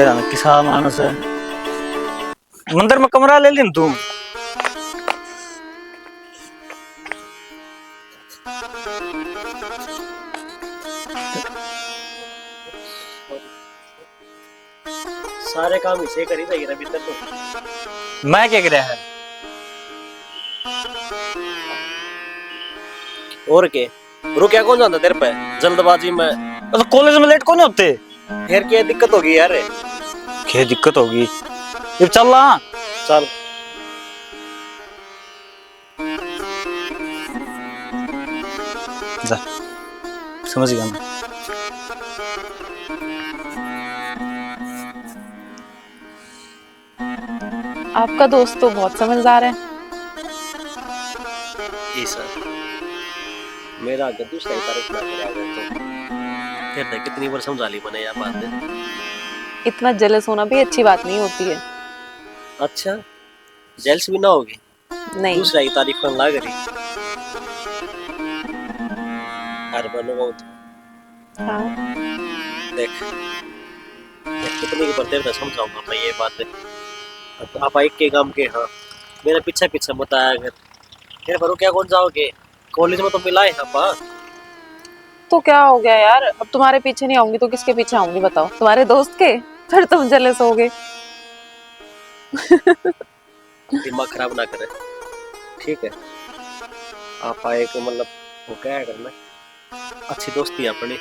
मेरा किसा मानस है। मंदिर में कमरा ले ली तू। सारे काम इसे करी जाएगी अभी तक तो। मैं क्या कर रहा है और के रुक कौन जाता तेरे पे जल्दबाजी में। तो कॉलेज में लेट कौन होते। फिर क्या दिक्कत होगी यार। क्या दिक्कत होगी। ये चल रहा चल जा समझ गया मैं। आपका दोस्त तो बहुत समझदार है। सर मेरा अगर दूसरा ही तारीफ ना करे अगर तो फिर देख कितनी बार समझा ली मैंने यह बात है। इतना जेलस होना भी अच्छी बात नहीं होती है। अच्छा जेल्स भी ना होगी। नहीं दूसरा ही तारीफ करने लग रही। हर बनूंगा तो हाँ देख कितनी बार तेरे को समझाऊंगा मैं ये बात है। अब आप एक के काम के हाँ मेरे पीछे पीछे मत आया अगर फिर भरो क्या कौन जाओगे कॉलेज में तो मिला है हाँ। तो क्या हो गया यार, अब तुम्हारे पीछे नहीं आऊंगी तो किसके पीछे आऊंगी बताओ, तुम्हारे दोस्त के। फिर तुम जेलस होगे। दिमाग खराब ना करे ठीक है। आप आए को मतलब वो क्या है करना अच्छी दोस्ती है अपनी।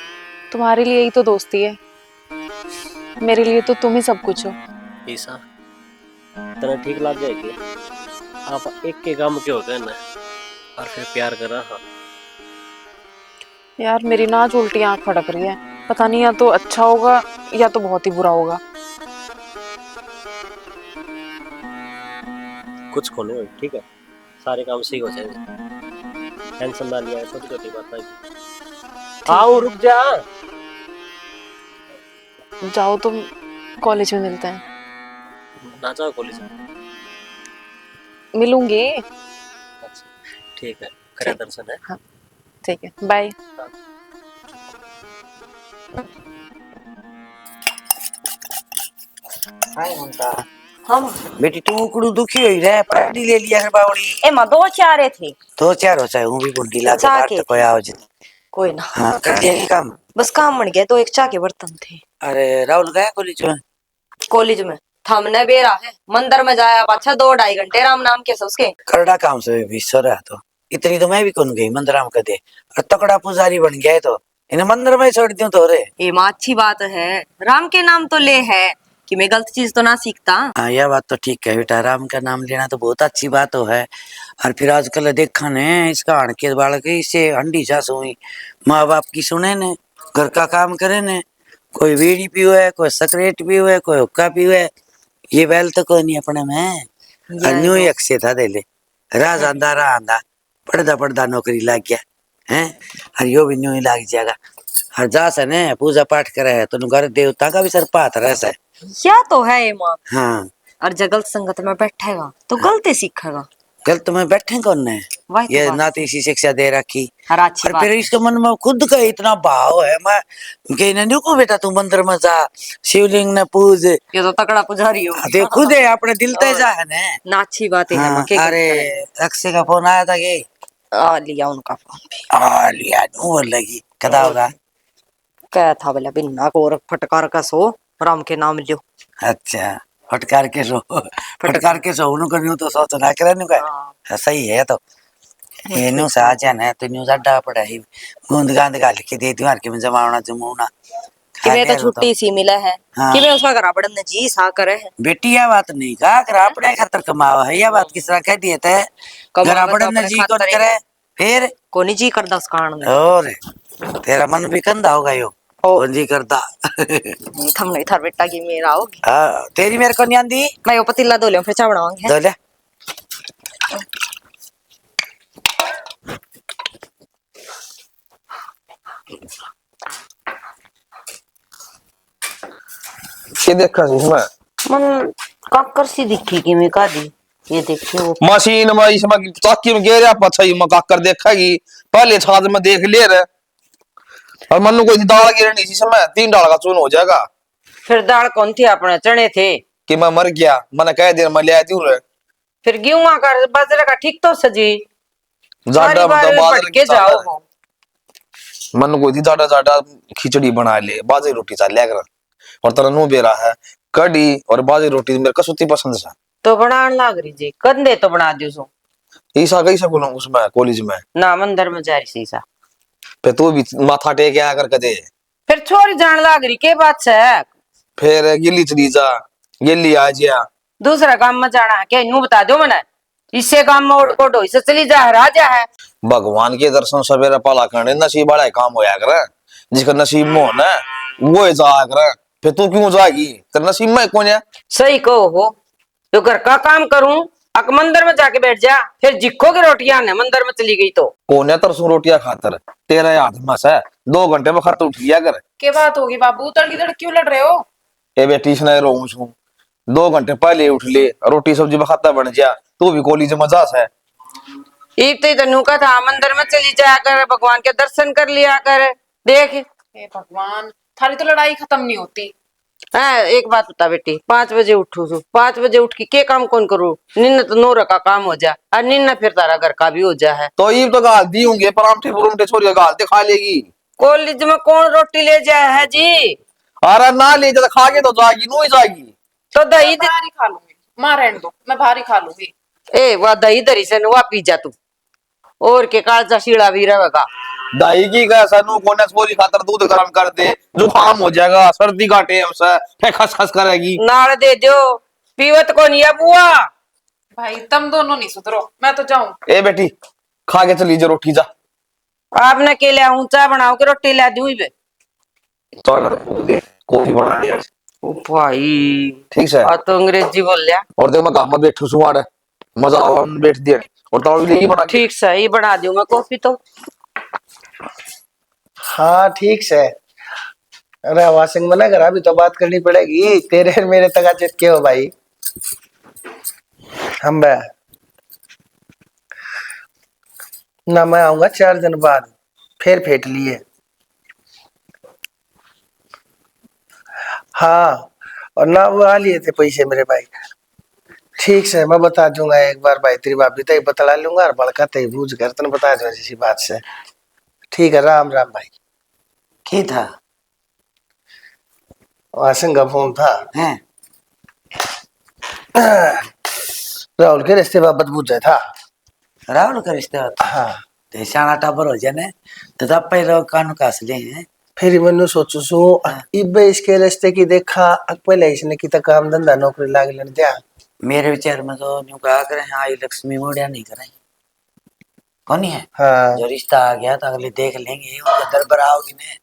तुम्हारे लिए ही तो दोस्ती है, मेरे लिए तो तुम ही सब कुछ हो। ऐसा तरह ठीक लग जाएगी। आप एक के काम के होते हैं ना और फिर प्यार कर रहा हाँ। यार मेरी ना आज उल्टी आंख फटक रही है, पता नहीं या तो अच्छा होगा या तो बहुत ही बुरा होगा। कुछ खोने हो ठीक है सारे काम सही हो जाएंगे। टेंशन ना लिया छोटी छोटी बात है। आओ रुक जा। जाओ तुम, कॉलेज में मिलते हैं। ना जाओ कॉलेज में। मिलूंगी। अच्छा ठीक है करा दर्शन है। हाँ ठीक है बाय। हम बेटी तू कुड़ू दुखी होई रे पार्टी ले लिया कर बावड़ी ए मा दो चारे थे दो चार हो चाहे हूं भी बुंडी ला के चाह बाहर के तो कोई आओ जी। कोई ना हां कर दिया ये काम। बस काम बन गया तो एक चाह के बर्तन थे। अरे राहुल गया कॉलेज में। कॉलेज में थमने बेरा है मंदिर में जाया अच्छा 2-2.5 घंटे राम नाम के उसके करड़ा काम से भी सर तो इतनी तो मैं भी कौन गई मंदिर में कदे और तकड़ा पुजारी बन गया है तो इन्हें मंदिर में छोड़ दियो तो रे। ये माँ अच्छी बात है राम के नाम तो ले है कि मैं गलत चीज तो ना सीखता। हाँ यह बात तो ठीक है बेटा राम का नाम लेना तो बहुत अच्छी बात हो है। और फिर आजकल देखा ने इसका हण के बालक इसे हंडी चास हुई माँ बाप की सुने ने घर का काम करे ने कोई बीड़ी पीवे कोई सिगरेट पीवे कोई हुक्का पीवे ये बैल तो कोई नहीं अपने में। न्यू ही अक्से था दे ले राज आंदा रहा आंदा पढ़दा पढ़दा नौकरी लग गया है और यो भी न्यू ही लग जाएगा। और जा से ने पूजा पाठ करे है तो घर देवता का भी सर पात रहता है। या तो है ये माँ। हाँ और जब गलत संगत में बैठेगा तो गलती सीखेगा। गलत में बैठे कौन ने ये नाती सी शिक्षा दे रखी। और फिर इसके मन में खुद का इतना भाव है मैं कहने को बेटा तू मंदिर में जा शिवलिंग ने पूज ये तो तकड़ा पुजारी हो ते खुद है अपने दिल ते जा है ने ना अच्छी बात है। हाँ, अरे अक्षय का फोन आया था कि आ लिया उनका फोन भी आ लिया बोल लगी कदा होगा क्या था बोला बिना को फटकार का सो राम के नाम लियो। अच्छा फटकार के सो उन को तो सोच ना करे नु का सही है तो ये न्यू साजा ने तो न्यू अड्डा पड़ा है गूंद गांद गाल के दे दी मार के जमावना जमुना कि मैं तो छुट्टी सी मिला है हाँ। कि मैं उसका घर पड़न ने जी सा करे है। बेटी यह बात नहीं कहा कर अपने खातर कमावा है यह बात किस तरह कह दिए थे घर पड़न ने जी कौन करे फिर कोनी जी करदा उस कारण और तेरा मन भी कंधा होगा यो कौन जी करता थम नहीं थार बेटा की मेरा होगी। हां तेरी मेरे को नहीं आंदी मैं यो पतीला धो लियो फिर चा बनावांगे धो ले। ये देखा इसमें मन काकर सी दिखी कि मैं का दी ये देखिए वो मशीन में इसमें चाकी में गेरा पछा ही काकर देखेगी पहले छाज में देख ले रे और मनु कोई दाल गिरनी इसी समय 3 दाल का चून हो जाएगा फिर दाल कौन थी? अपने चने थे। कि मैं मर गया, मैंने कह दिया मैं ले आई रे। फिर गेहूं का बाजरे का ठीक तो सजी। सारी जाडा बार मतलब में बाजरे की भटके चाल जाओ है। हो। मन को थी जाडा जाडा खिचड़ी बना ले, बाजरी रोटी चाल लिया कर। और तेरा नु बेरा है कड़ी और बाजरी रोटी मेरे कसुती पसंद है। तो बनाने लाग रही जी, कंधे तो बना दियो सो। ईसा कैसे बोलूं उसमें कॉलेज में। ना मंदिर में जा रही सीसा। पे तू भी माथा टेक आया कर कदे। फिर छोरी जान लाग रही के बात से? फिर गिल्ली चली जा, गिल्ली आ जा। दूसरा काम में जाना है क्या? यूं बता दो मैंने। इससे काम में ओट कोट से चली जा, राजा है। भगवान के दर्शन सवेरे पाला करने नसीब वाला काम होया करे। जिसका नसीब में हो ना वो ही जाया करे। फिर तू क्यों जाएगी? तेरे नसीब में कौन है? सही कहो हो। तो घर का काम करूं, अक मंदिर में जाके बैठ जा। फिर जिक्को की रोटियां ने मंदिर में चली गई तो कौन है तरसों रोटियां खातर? तेरा हाथ में से 2 घंटे में खत उठ गया कर। क्या बात होगी बाबू, तड़की तड़की क्यों लड़ रहे हो? ए बेटी सुना रो छू 2 घंटे पहले उठ ले, रोटी सब्जी में खाता बन जा। तू भी कॉलेज में जा से। एक तो तनु का था मंदिर में चली जाया कर, भगवान के दर्शन कर लिया कर। देख हे भगवान, थारी तो लड़ाई खत्म नहीं होती। है। एक बात बता बेटी, 5 बजे उठू तू। 5 बजे उठ के काम कौन करू? निन्न तो नोरा का काम हो जा, और निन्न फिर तारा घर का भी हो जा है। तो ये तो गाल दी होंगे परामठे पुरमठे छोरी गाल ते खा लेगी। कॉलेज में कौन रोटी ले जाया है जी? अरे ना ले जा खा के तो जाएगी, नु ही जाएगी। तो दही मैं बाहर ही खा लूंगी, मां रहने दो, मैं बाहर ही खा लूंगी। ए वह दही दरी से नुआ पी जा तू। और के कालचा शीड़ा भी रहेगा। दही की का सनु कोने छोरी खातर दूध गर्म कर दे, जुकाम हो जाएगा। सर्दी का टाइम से फिर खस करेगी। नाल दे दो, पीवत को नहीं है बुआ। भाई तुम दोनों नहीं सुधरो, मैं तो जाऊं। ए बेटी खा के चली जा रोटी जा। आपने के लिया ऊंचा बनाओ के रोटी ला दूं बे। कॉफी बना दिया। ओ भाई ठीक है। आ तो अंग्रेजी बोल लिया। और देख मैं काम में बैठू सुवाड़ मजा आओ हम बैठ दिए। और ताऊ भी बना के। ठीक सही बना दूं मैं कॉफी तो। हाँ ठीक है। अरे वाशिंग मना करा, अभी तो बात करनी पड़ेगी। तेरे और मेरे तक चित के हो भाई। हम बे ना, मैं आऊंगा 4 दिन बाद। फिर फेंट लिए। हाँ और ना वो आ लिए थे पैसे मेरे भाई। ठीक है मैं बता दूंगा एक बार भाई। तेरी भाभी तय बतला लूंगा और बड़का तय बूझ कर तने बता दूंगा जिसी बात से। ठीक है राम राम भाई। की था वाशिंग का फोन था। हैं? राहुल के रिश्ते बाबत पूछा था। राहुल का रिश्ता होता हाँ तो शाना टाबर हो जाने तो तब पे लोग कानू कास ले हैं। फिर मैंने सोचू सो इबे इसके रिश्ते की देखा पहले इसने की तक काम धंधा नौकरी लाग लेने दिया। मेरे विचार में तो न्यू कहा करें हाँ ये लक्ष्मी मोड़िया नहीं करें कौन है। हाँ जो रिश्ता आ गया तो अगले देख लेंगे उनका दरबार आओगी ने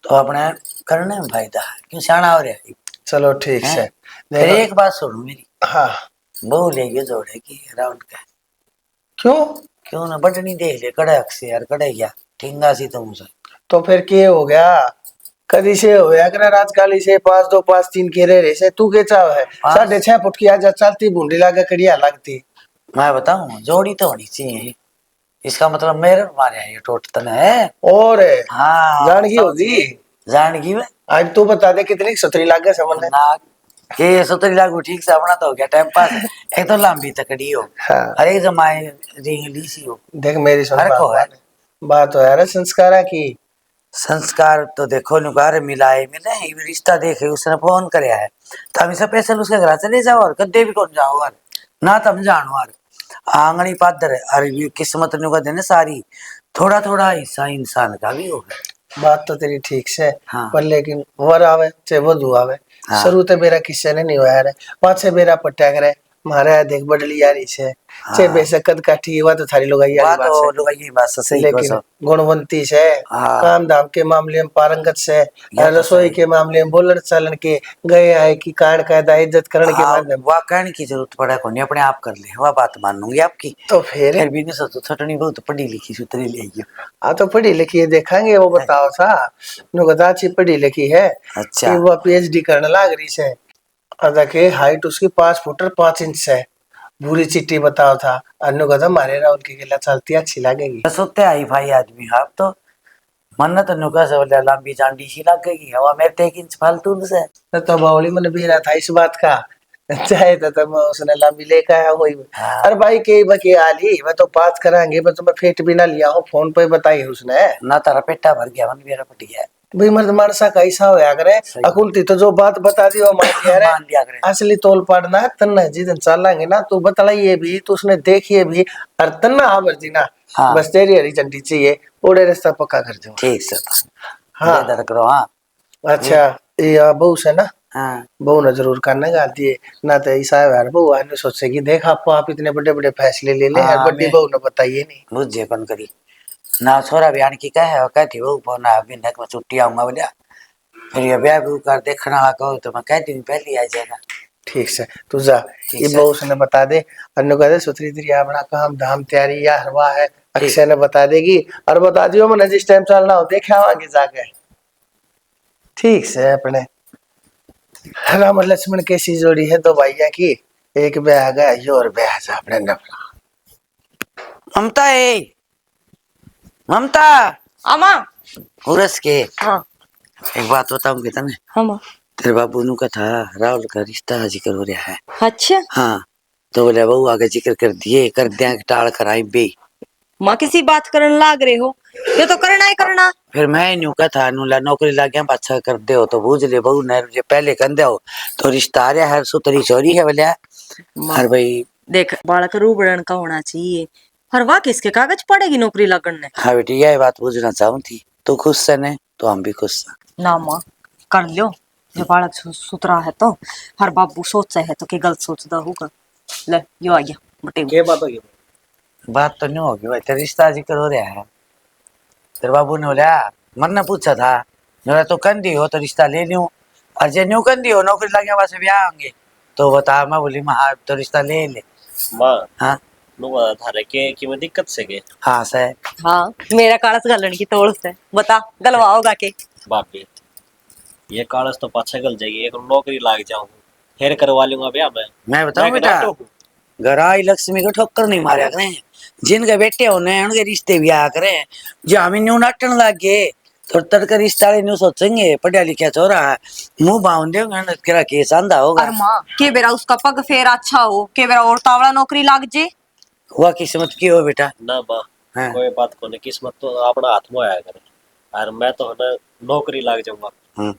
तो अपने करने में फायदा है। क्यों शाना हो रहा है। चलो ठीक हैं? है। फिर देखो एक बात सुनो मेरी, हाँ बहू लेके जोड़ेगी राहुल का। क्यों? क्यों ना बटनी देख ले कड़क से यार कड़े गया ठिंगा सी तुमसे। तो फिर क्या हो गया? कदी से हो गया कर रात काली से 5-2 5-3 के रहे से तू के चाव है 6.5 फुट की आज चलती बूंदी लागे कड़िया लगती। मैं बताऊं जोड़ी तो होनी चाहिए। इसका मतलब मेरे मारे ये टोट तना है। और हाँ जानगी होगी। जानगी में आज तू बता दे कितनी 17 लाख के समझ ना के 17 लाख को ठीक से अपना तो हो गया टाइम पास। एक तो लंबी तकड़ी हो हाँ हर एक जमाए रिंग ली सी हो। देख मेरी सुन फर्क हो है। बात हो यार संस्कारा की। संस्कार तो देखो नुकार मिलाए मिले ये रिश्ता देखे उसने फोन करे है तो हम सब पैसे उसके घर चले जाओ और कदे भी कौन जाओ और ना तम जानो और आंगनी पादर अरे ये किस्मत नु का देने सारी थोड़ा थोड़ा हिस्सा इंसान का भी होगा। बात तो तेरी ठीक से हाँ। पर लेकिन वर आवे चाहे वधु आवे हाँ। शुरू तो मेरा किस्से ने नहीं हुआ यार। पाछे मेरा पट्टा करे मारे देख बदली यारी से चे बेशकत काठी हुआ तो थारी लोग बात तो लोग ये बात सही लेकिन गुणवंती से हाँ। काम धाम के मामले में पारंगत से रसोई के मामले में बोलन चलन के गए आए की कांड कायदा इज्जत करण के माध्यम वह कहने की जरूरत पड़ा को नहीं अपने आप कर ले वह बात मानूंगी आपकी। तो फिर भी नहीं सोचो छटनी बहुत पढ़ी लिखी सूत्री ले आई। हाँ तो पढ़ी लिखी है देखेंगे वो बताओ था नुगदा अच्छी पढ़ी लिखी है। अच्छा वो पीएचडी करने लाग रही से अदा के हाइट उसकी 5 फुट और 5 इंच है। भूरी चिट्टी बताओ था अन्नु कदम मारे राहुल की गिला चलती अच्छी लगेगी। सोते आई भाई आदमी आप तो मन तो नुका से बोले लंबी चांडी सी लगेगी हवा में 1 इंच फालतू से। तो बावली मन भी रहा था इस बात का। चाहे तो मैं उसने लंबी लेकर आया वही। हाँ। अरे भाई के बके आली मैं तो बात करांगे, मैं तुम्हें फेट भी ना लिया हूँ, फोन पे बताई उसने। ना तारा पेटा भर गया मन मेरा पट गया। भाई मर्द मानसा कैसा होया करे, सही। अकुलती तो जो बात बता दी वो मान लिया रे। मान लिया करे। असली तोल पड़ना तन्ना जिस दिन चलेंगे ना तू बतलाइए भी, तो उसने देखिए भी और तन्ना आबर जी ना। हाँ। बस तेरी हरी झंडी चाहिए, ओड़े रास्ता पक्का कर दो। ठीक से हाँ दर करो। हाँ अच्छा ये बहू से ना, हाँ बहू ने जरूर करने गाती है ना, तो ऐसा है यार बहू आने सोचेगी देख आपको आप इतने बड़े बड़े फैसले ले ले, हाँ, यार बड़ी मैं- बहू ने बताइए नहीं। बुझे कौन करी ना छोरा बयान की कहे कहती वो पोना अभी नक में छुट्टी आऊंगा बोलिया। फिर ये ब्याह भी कर देखने वाला कहो तो मैं कहती हूँ पहले आ जाएगा। ठीक से तू जा, ठीक ये से। बहू ने बता दे, अन्य कह दे सुथरी तेरी अपना काम धाम तैयारी या हरवा है, अक्षय ने बता देगी और बता दियो मैंने जिस टाइम चलना हो देखे आवांगे जाके। ठीक से अपने राम और लक्ष्मण कैसी जोड़ी है दो भैया की, एक ब्याह गया ये और ब्याह जा अपने नफला। ममता है ममता अमा उरस के हाँ एक बात बताऊं कि तने हम तेरे बाबू नु का था राहुल का रिश्ता जिक्र हो रहा है। अच्छा हाँ तो बोले बहू आगे जिक्र कर दिए कर दिया टाल कराई बे। माँ किसी बात करने लाग रहे हो, ये तो करना ही करना। फिर मैं न्यू का था नुला नौकरी लग गया अच्छा कर दे हो तो बूझ ले बहू ने जे पहले कर दे हो तो रिश्ता आ रहा है सुतरी चोरी है बोलिया। हर भाई देख बालक रूबड़न का होना चाहिए, हर वाह किसके कागज पड़ेगी नौकरी लगने। हाँ बेटी यही बात पूछना चाहूँ थी, तू खुश से ने तो हम भी खुश हैं। ना माँ कर लो, जो बालक सुतरा है तो हर बाबू सोचा है तो के गलत सोचता होगा। ले यो आ गया बटे क्या बात होगी? बात तो नहीं होगी भाई तेरा रिश्ता जिक्र हो रहा है। तेरे बाबू ने बोला मन ने पूछा था बोला तो कंदी हो तो रिश्ता ले लूं और जे न्यू कंदी हो नौकरी लगे वहां से ब्याह होंगे तो बता। मैं बोली मैं हाँ तो रिश्ता ले ले। माँ हाँ नुआ धारे के कि मैं दिक्कत से के हाँ से हाँ मेरा कालस गलन की तोड़ से बता गलवा होगा के बापी ये कागज तो पाछा गल जाएगी, एक नौकरी लाग जाऊं फिर करवा लूंगा ब्याह मैं बताऊं मैं बेटा नाटो हूँ। घर आई लक्ष्मी को ठोकर नहीं मारा करें जिनके बेटे होने उनके रिश्ते भी आ करें जो हमें न्यू नाटन लग गए तो तड़का रिश्ता न्यू सोचेंगे पढ़ा लिखा छोरा है मुंह बांध देंगे तेरा केस आंधा होगा। और माँ के बेरा उसका पग फेर अच्छा हो के बेरा और तावड़ा नौकरी लाग जे। हुआ किस्मत की हो बेटा। ना माँ हाँ। कोई बात को नहीं, किस्मत तो अपना हाथ में आया करे और मैं तो है ना नौकरी लाग जाऊंगा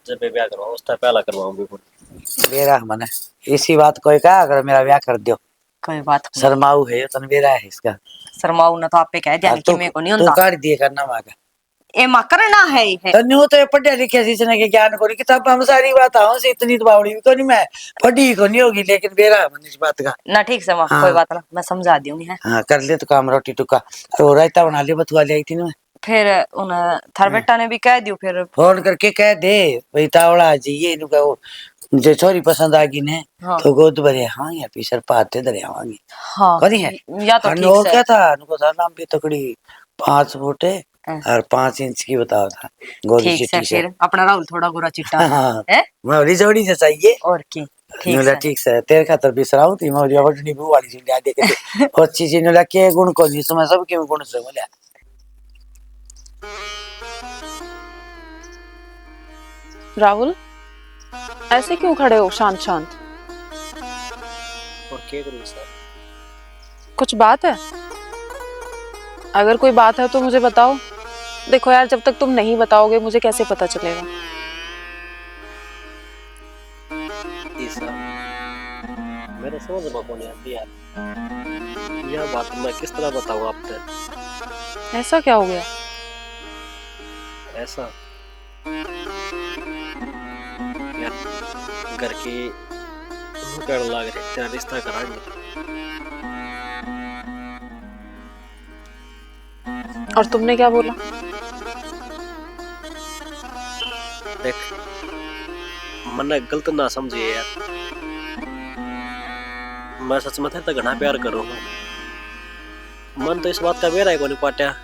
जब मैं ब्याह करवाऊं उससे पहला करवाऊंगी। मेरा मने इसी बात कोई कहा अगर मेरा ब्याह कर दियो कोई बात नहीं। शर्माऊ है तन मेरा है इसका शर्माऊ ना तो आपे कह दिया कि मेरे को नहीं तू होता कर दिए करना मांगा ए माँ करना है ही है। तो न्यू तो पढ़े लिखे जिसने के ज्ञान को किताब हम सारी बात आओ से इतनी तो बावड़ी भी को नहीं मैं पढ़ी को नहीं होगी लेकिन मेरा मन इस बात का ना ठीक से माँ हाँ। कोई बात ना मैं समझा दूंगी है। हाँ कर ले तो काम रोटी टुका और रायता बना ले बथुआ ले आई थी ना फिर उन थार बेटा ने भी कह दियो फिर फोन करके कह दे भाई तावड़ा जी ये नु कहो जे छोरी पसंद आ गई ने हाँ। तो गोद भरे हाँ या पीछर पाते दरे आवांगी हाँ करी है या तो और ठीक से क्या था उनको था नाम भी तकड़ी 5 फुट है और 5 इंच की बताओ था गोरी ठीक से चिट्टी से। फिर अपना राहुल थोड़ा गोरा चिट्टा हाँ है मोरी जोड़ी से चाहिए और की ठीक नुला से ठीक से तेरे खातर बिसराऊ थी मोरी वटनी बू वाली जुलिया देखे थे और चीजें नुला के गुण को नहीं समझ सब के गुण से बोला। राहुल ऐसे क्यों खड़े हो शांत शांत? और क्या करूँ सर? कुछ बात है? अगर कोई बात है तो मुझे बताओ। देखो यार जब तक तुम नहीं बताओगे मुझे कैसे पता चलेगा? मेरे समझ में कौन आती यार यह बात मैं किस तरह बताऊँ आपसे? ऐसा क्या हो गया? ऐसा यार घर के कर लाग रहे तेरा रिश्ता कराएंगे और तुमने क्या बोला? देख मन गलत ना समझिए यार, मैं सच में तो घना प्यार करूंगा। मन तो इस बात का मेरा है को नहीं पाटिया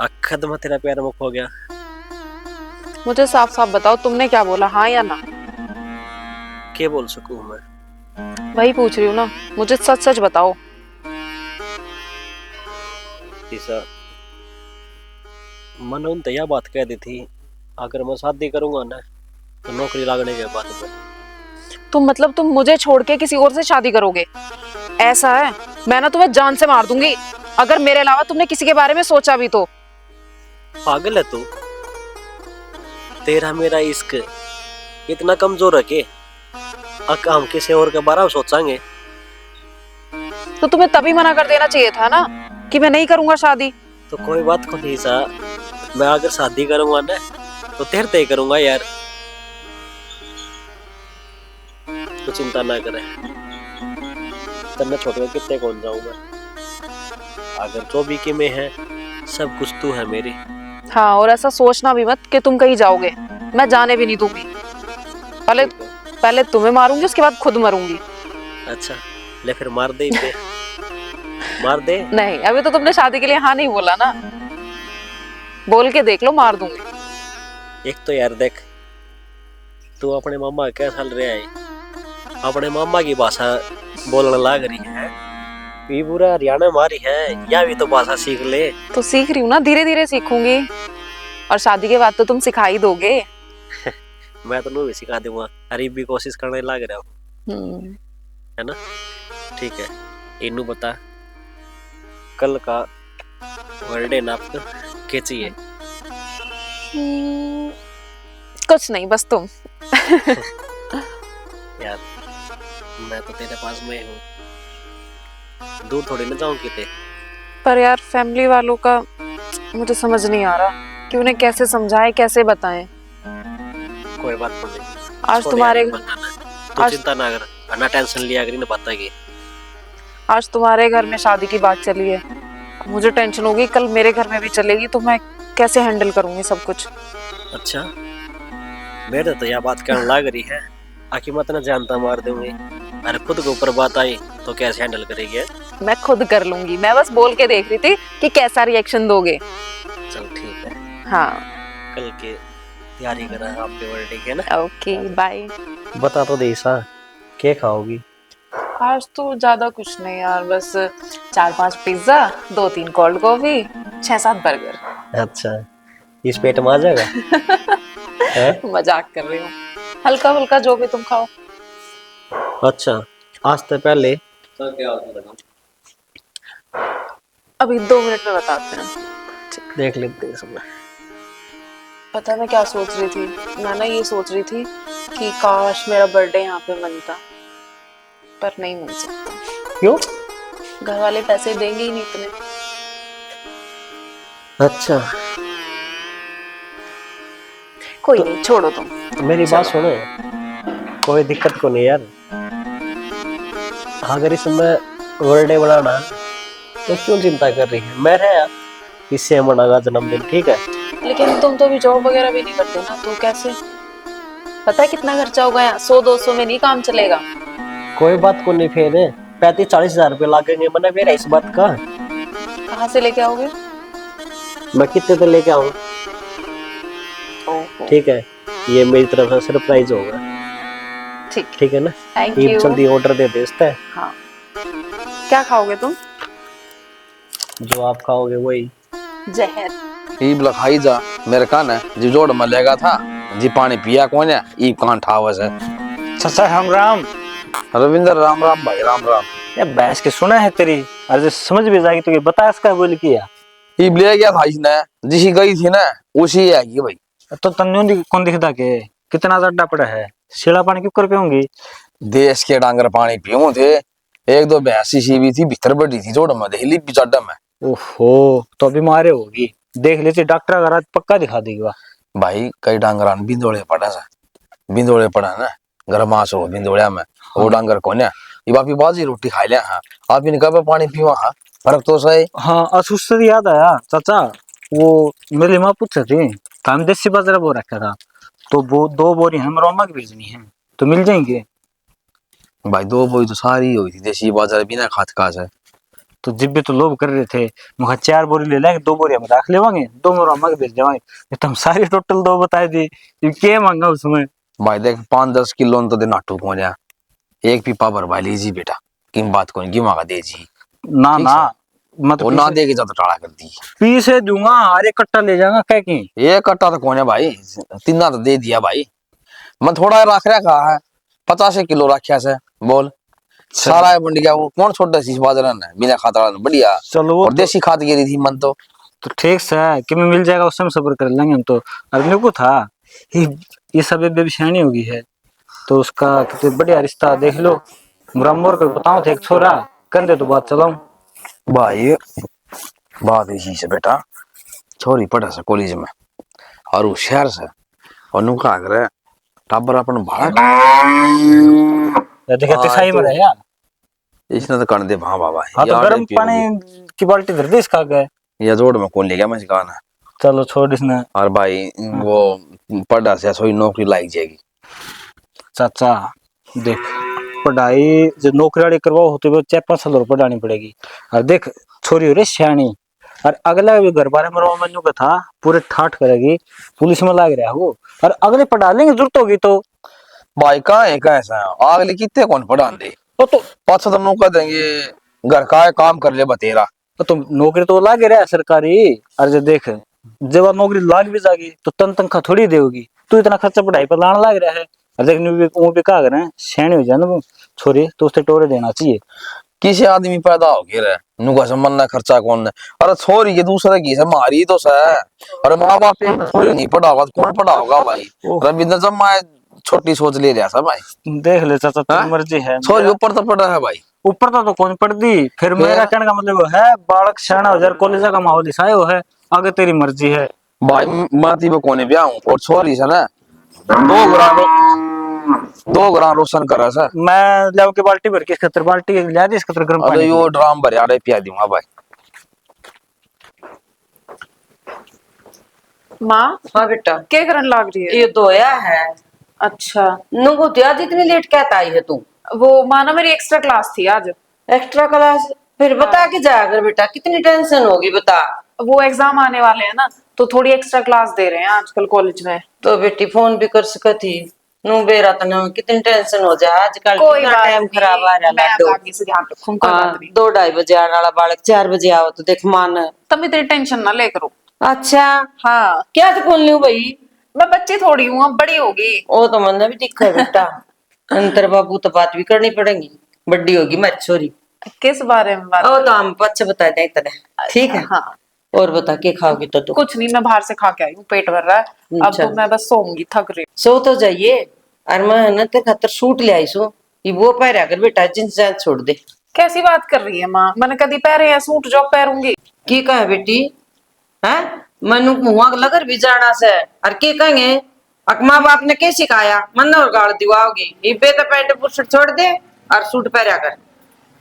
अखद में तेरा प्यार मुख हो गया। मुझे साफ साफ बताओ तुमने क्या बोला, हाँ या ना? क्या बोल सकूं मैं? वही पूछ रही हूँ ना, मुझे सच सच बताओ। ईसा मैंने उनसे यह बात कह दी थी, अगर मैं शादी करूंगा ना तो नौकरी लगने के बाद में। तो मतलब तुम मुझे छोड़ के किसी और से शादी करोगे? ऐसा है, मैं ना तुम्हें जान से मार दूंगी अगर मेरे अलावा तुमने किसी के बारे में सोचा भी तो। पागल है तू? तेरा मेरा इश्क इतना कमजोर है कि हम किसी और के बारे में सोचेंगे? तो तुम्हें तभी मना कर देना चाहिए था ना कि मैं नहीं करूंगा शादी। तो कोई बात को नहीं सा, मैं अगर शादी करूंगा ना तो तेरे तय करूंगा यार, तो चिंता ना करे। तन्ने छोड़ के कितने कौन जाऊं मैं? अगर जो भी कि मैं है सब कुछ तू है मेरी। हाँ, और ऐसा सोचना भी मत कि तुम कहीं जाओगे, मैं जाने भी नहीं दूंगी। पहले तुम्हें मारूंगी, उसके बाद खुद मरूंगी। अच्छा ले फिर मार दे इसे। मार दे। नहीं, अभी तो तुमने शादी के लिए हाँ नहीं बोला ना, बोल के देख लो, मार दूंगी। एक तो यार देख, तू अपने मामा क्या चल रहा है, अपने मामा की भाषा बोलने लग रही है, ये पूरा हरियाणा मारी है, या भी तो भाषा सीख ले। तो सीख रही हूँ ना, धीरे धीरे सीखूंगी, और शादी के बाद तो तुम सिखा ही दोगे। मैं तो नहीं भी सिखा दूंगा, अरे भी कोशिश करने लग रहा हूँ, है ना? ठीक है, इन्नू बता कल का बर्थडे नाप के चाहिए? कुछ नहीं, बस तुम। यार मैं तो तेरे पास में हूँ, दूर थोड़ी ना जाऊँ किते। पर यार फैमिली वालों का मुझे समझ नहीं आ रहा कि उन्हें कैसे समझाएं, कैसे बताएं। कोई बात नहीं, आज तुम्हारे तू चिंता ना कर, ना टेंशन लिया करी, ना पता की आज तुम्हारे घर में शादी की बात चली है, मुझे टेंशन होगी कल मेरे घर में भी चलेगी, तो मैं कैसे हैंडल करूंगी सब कुछ। अच्छा मेरे तो यह बात कहने लग रही है, आखिर मत ना जानता मार दूंगी, अरे खुद के ऊपर बात आई तो कैसे हैंडल करेगी? मैं खुद कर लूंगी, मैं बस बोल के देख रही थी कि कैसा रिएक्शन दोगे। चल ठीक है, हाँ कल के तैयारी करा आपके बर्थडे के ना। Okay bye. बता तो दे सा, क्या खाओगी? आज तो ज्यादा कुछ नहीं यार, बस 4-5 पिज्जा, 2-3 कोल्ड कॉफी, 6-7 बर्गर। अच्छा इस पेट में आ जाएगा? मजाक कर रही हूँ, हल्का फुल्का जो भी तुम खाओ। अच्छा आज तो पहले अभी 2 मिनट में बताते हैं। देख लेते हैं सब। पता मैं क्या सोच रही थी, मैं ना ये सोच रही थी कि काश मेरा बर्थडे यहाँ पे मनता, पर नहीं मिल सकता। क्यों? घर वाले पैसे देंगे ही नहीं इतने। अच्छा कोई नहीं, छोड़ो तुम। मेरी बात सुनो, कोई दिक्कत को नहीं यार, अगर इसमें बर्थडे बनाना तो क्यों चिंता कर रही है, मैं है इससे मनागा जन्मदिन, ठीक है? लेकिन तुम तो अभी जॉब वगैरह भी नहीं करते ना, तो कैसे? पता है कितना खर्चा होगा यहाँ, 100-200 में नहीं काम चलेगा। कोई बात को नहीं, फिर 35-40 हजार रुपये लागेंगे, मैंने फिर इस बात का। कहाँ से लेके आओगे? मैं कितने तो लेके आऊँ, ठीक है? ये मेरी तरफ से सरप्राइज होगा, ठीक है ना? Thank you. जल्दी ऑर्डर दे दे इसका। हाँ, क्या खाओगे तुम? जो आप खाओगे वही। जहर। ईब लखाई जा मेरे कान है जी, जोड़ मलेगा था जी, पानी पिया कौन है ईब कान ठावस है। चाचा राम राम। रविंदर राम राम भाई, राम राम। ये बहस के सुना है तेरी, अरे समझ भी जाएगी तो बता इसका बोल किया। ईब ले गया था इसने, जिसी गई थी ना उसी आएगी भाई। तो तन्नू कौन दिखता के कितना ज्यादा पड़ा है, शीला पानी क्यों कर पियूंगी? देश के डांगर पानी पियूं थे, एक दो भैंसी सी भी थी भीतर बैठी थी जोड़ में, हिली पिचाडा में। ओहो, तो बीमार होगी, देख लेती डॉक्टर अगर आज पक्का दिखा देगी। भाई कई डांगरान बिंदोड़े पड़ा सा, बिंदोड़े पड़ा ना गरमास हो बिंदोड़िया में, वो डांगर कौन है ये बापी बाजी रोटी खा लिया। हाँ आप इनका पानी पीवा, हाँ फर्क तो सही। हाँ असुस्थ याद आया चाचा, वो मेरी माँ पूछे थी, हम देसी बाजार वो रखा था, तो वो 2 बोरी हमें रोमा की भेजनी है, तो मिल जाएंगे? भाई 2 बोरी तो सारी हुई थी, देसी बाजार बिना खाद काज है। तो जिब्बे तो लोभ कर रहे थे, मुझे 4 बोरी ले लेंगे, 2 बोरी हम रख लेवांगे, 2 बोरी अम्मा के भेज देवांगे। तुम सारी टोटल 2 बताए दी, क्या मांगा उसमें? भाई देख 5-10 किलो तो दे नाटू को जा, एक पीपा भर भाई लीजिए बेटा, किम बात को क्यों मांगा दे जी। ना ना मत वो ना दे के ज्यादा टाड़ा कर दी। पीसे दूंगा, अरे कट्टा ले जाऊंगा कह की। ये कट्टा तो कौन है भाई, तीना तो दे दिया भाई। मैं थोड़ा रख रखा है, 50 किलो रखा से बोल सारा है बंड गया। वो कौन छोटा सी बाजरा है बिना खाता बढ़िया, चलो वो और देसी खाद गिरी थी मन तो ठीक से है कि मैं मिल जाएगा उस समय सब्र कर लेंगे हम तो। अरे मेरे को था ये सब बेबिशानी होगी है तो उसका कितने बढ़िया रिश्ता देख लो। मुरम्मोर को बताओ थे एक छोरा कंधे तो बात चलाऊं। भाई। बात इसी से बेटा, छोरी पढ़ा से कॉलेज में और वो शहर से और नु का करे टाबर अपन भाड़ा देखते हाँ, सही में तो- रहे यार। इसने तो कर दे भां बाबा। हाँ तो यार गर्म पियोगी। पानी की बाल्टी धर दे इसका गए। या जोड़ में कौन ले गया मैं सिखाना। चलो छोड़ इसने। और भाई वो पढ़ा से सोई नौकरी लाग जाएगी। चाचा देख पढ़ाई जो नौकरी वाली करवाओ होते हुए 4-5 साल और पढ़ानी पड़ेगी। और देख छोरी हो रही सियाणी और अगला भी घर बारे में मनु का था पूरे ठाठ करेगी पुलिस में लाग रहा वो। और अगले पढ़ा लेंगे जरूरत होगी तो। भाई कहाँ है कैसा अगले कितने कौन पढ़ा दे तो पाँच तो नौकर देंगे, घर का है काम कर ले बतेरा। तो नौकरी तो लागे रहा सरकारी। और जो देख जब आप नौकरी लाग भी जागी तो तनख्वाह थोड़ी देगी। तू इतना खर्चा पढ़ाई पर लाने लाग रहा है। और देख वो भी कहा करें सैनी हो जाए ना वो छोरी तो उससे टोरे देना चाहिए। किसी आदमी पैदा हो गया रे नुका से मन खर्चा कौन है। अरे छोरी के दूसरे की से मारी तो सह। अरे माँ बाप एक छोरी नहीं पढ़ा होगा तो कौन पढ़ा होगा भाई। रविंद्र जम्मा छोटी सोच ले रहा सब भाई। देख ले चाचा तेरी मर्जी है। छोरी ऊपर तो पड़ा है भाई। ऊपर तो कौन पढ़ दी फिर मेरा कहने का मतलब वो है बालक सियाना हो जाए कॉलेज का माहौल हिसाब वो है। आगे तेरी मर्जी है भाई माती में कोने ब्याह हूँ और छोरी से ना 2 ग्राम रोशन करा सर। मैं ले के बाल्टी भर के इस खतर बाल्टी ले दी इस खतर गर्म अरे पानी। यो ड्राम भर यार पिया दूंगा भाई। माँ हाँ बेटा क्या करने लग रही है? ये दोया है। अच्छा नुगो तो आज इतनी लेट कहता आई है तू। वो माँ ना मेरी एक्स्ट्रा क्लास थी आज। एक्स्ट्रा क्लास फिर बता के जाया कर बेटा, कितनी टेंशन होगी बता। वो एग्जाम आने वाले हैं ना तो थोड़ी एक्स्ट्रा क्लास दे रहे हैं आजकल कॉलेज में। तो बेटी फोन भी कर सकती नु बेरा तो ना कितनी टेंशन हो जाए आजकल। कोई कितना बात टाइम नहीं, खराब आ रहा मैं लाडो। आगे से ध्यान रखूं, कोई बात नहीं। 2-2:30 बजे आने वाला बालक 4 बजे आओ तो देख मान। तुम इतनी टेंशन ना ले करो। अच्छा हाँ क्या तो बोल लूं भाई। मैं बच्ची थोड़ी हूँ अब बड़ी होगी। वो तो मन भी दिखा है बेटा। अंतर बाबू तो बात भी करनी पड़ेगी, बड्डी होगी मैं छोरी। किस बारे में बात? ओ तो हम पच्चे बता दें तरह ठीक है। हाँ और बता के खाओगी तो तू। कुछ नहीं, मैं बाहर से खा के आई हूँ, पेट भर रहा है अब अच्छा। तो मैं बस सोऊंगी, थक रही हूँ। सो तो जाइए। और मैं न ते खातर सूट ले आई सो ये वो पहरा कर बेटा, जींस पैंट छोड़ दे। कैसी बात कर रही है माँ, मैंने कभी पहरे हैं सूट जो पहरूंगी। की कहे बेटी है मनु मुआ लगर भी जाना से और के कहेंगे अकमा बाप ने के सिखाया मन और गाड़ दिवाओगी ये पे तो पैंट बुशर्ट छोड़ दे और सूट पहरा कर।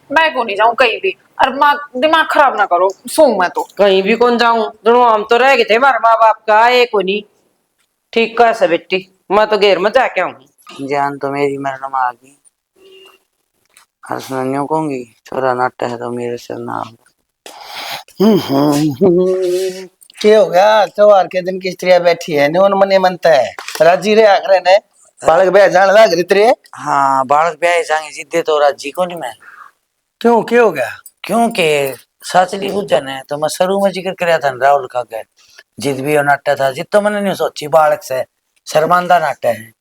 मैं को नहीं जाऊँ कहीं भी और माँ दिमाग खराब ना करो, सोऊं मैं तो। कहीं भी कौन जाऊं दोनों हम तो रह गए थे हमारे माँ बाप का एक को नहीं। ठीक कैसे बेटी मैं तो घेर में जाके आऊंगी। जान तो मेरी मरने में आ गई। हंसना नहीं कहूंगी छोरा नाटा है तो मेरे से ना। क्या हो गया त्योहार के दिन की स्त्रियां बैठी है नोन मने मनता है राजी रे आखरे ने बालक बे जान लाग रही तेरे। हाँ बालक ब्याह जाएंगे जिद्दे तो राजी को नहीं मैं। क्यों क्या हो गया? क्योंकि साचली गुजन है तो मैं शुरू में जिक्र कराया था राहुल का गए जिद भी नाट्य था जिद तो मैंने नहीं सोची बालक से शर्मांदा नाट्य है।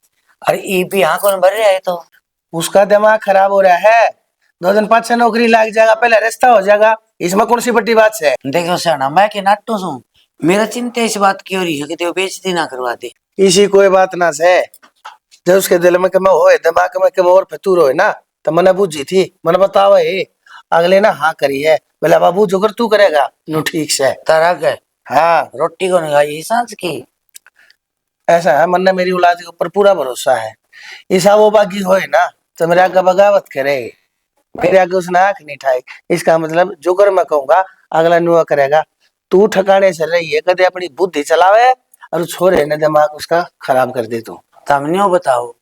अरे ई भी यहाँ कौन भर रहा है तो उसका दिमाग खराब हो रहा है। 2 दिन 5 नौकरी लग जाएगा पहले रिश्ता हो जाएगा इसमें कौन सी बड़ी बात है। देखो सना मैं के नाटो सू मेरा चिंता इस बात की हो रही है कि वो बेइज्जती ना करवा दे। इसी कोई बात ना से जब उसके दिल में कम होए दिमाग में कम और फतूर होए ना तो मैंने बूझी थी मैंने बताओ अगले ना हाँ करी है बोला बाबू जो कर तू करेगा नु ठीक से तारा गए हाँ रोटी को नहीं खाई सांस की। ऐसा है मन मेरी औलाद के ऊपर पूरा भरोसा है। ईसा वो बागी होए ना तो मेरे आगे बगावत करे मेरे आगे उसने आंख नहीं ठाई। इसका मतलब जो कर मैं कहूंगा अगला नुआ करेगा। तू ठिकाने से रही है कदे अपनी बुद्धि चलावे और छोरे ने दिमाग उसका खराब कर दे। तू तुमने बताओ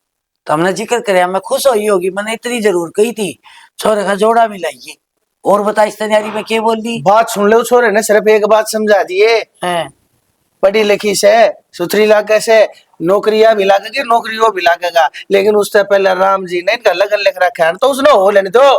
तुमने जिक्र कराया मैं खुश हुई होगी मैंने इतनी जरूर कही थी छोरे का जोड़ा मिलाइए। और बता इस तैयारी में क्या बोल दी बात सुन लो छोरे ने सिर्फ एक बात समझा दिए है। पढ़ी लिखी से सुथरी लागे से नौकरियां भी लागेगी नौकरी वो भी लागेगा लेकिन उससे पहले राम जी ने इनका लगन लिख रखा है तो उसने हो लेने दो।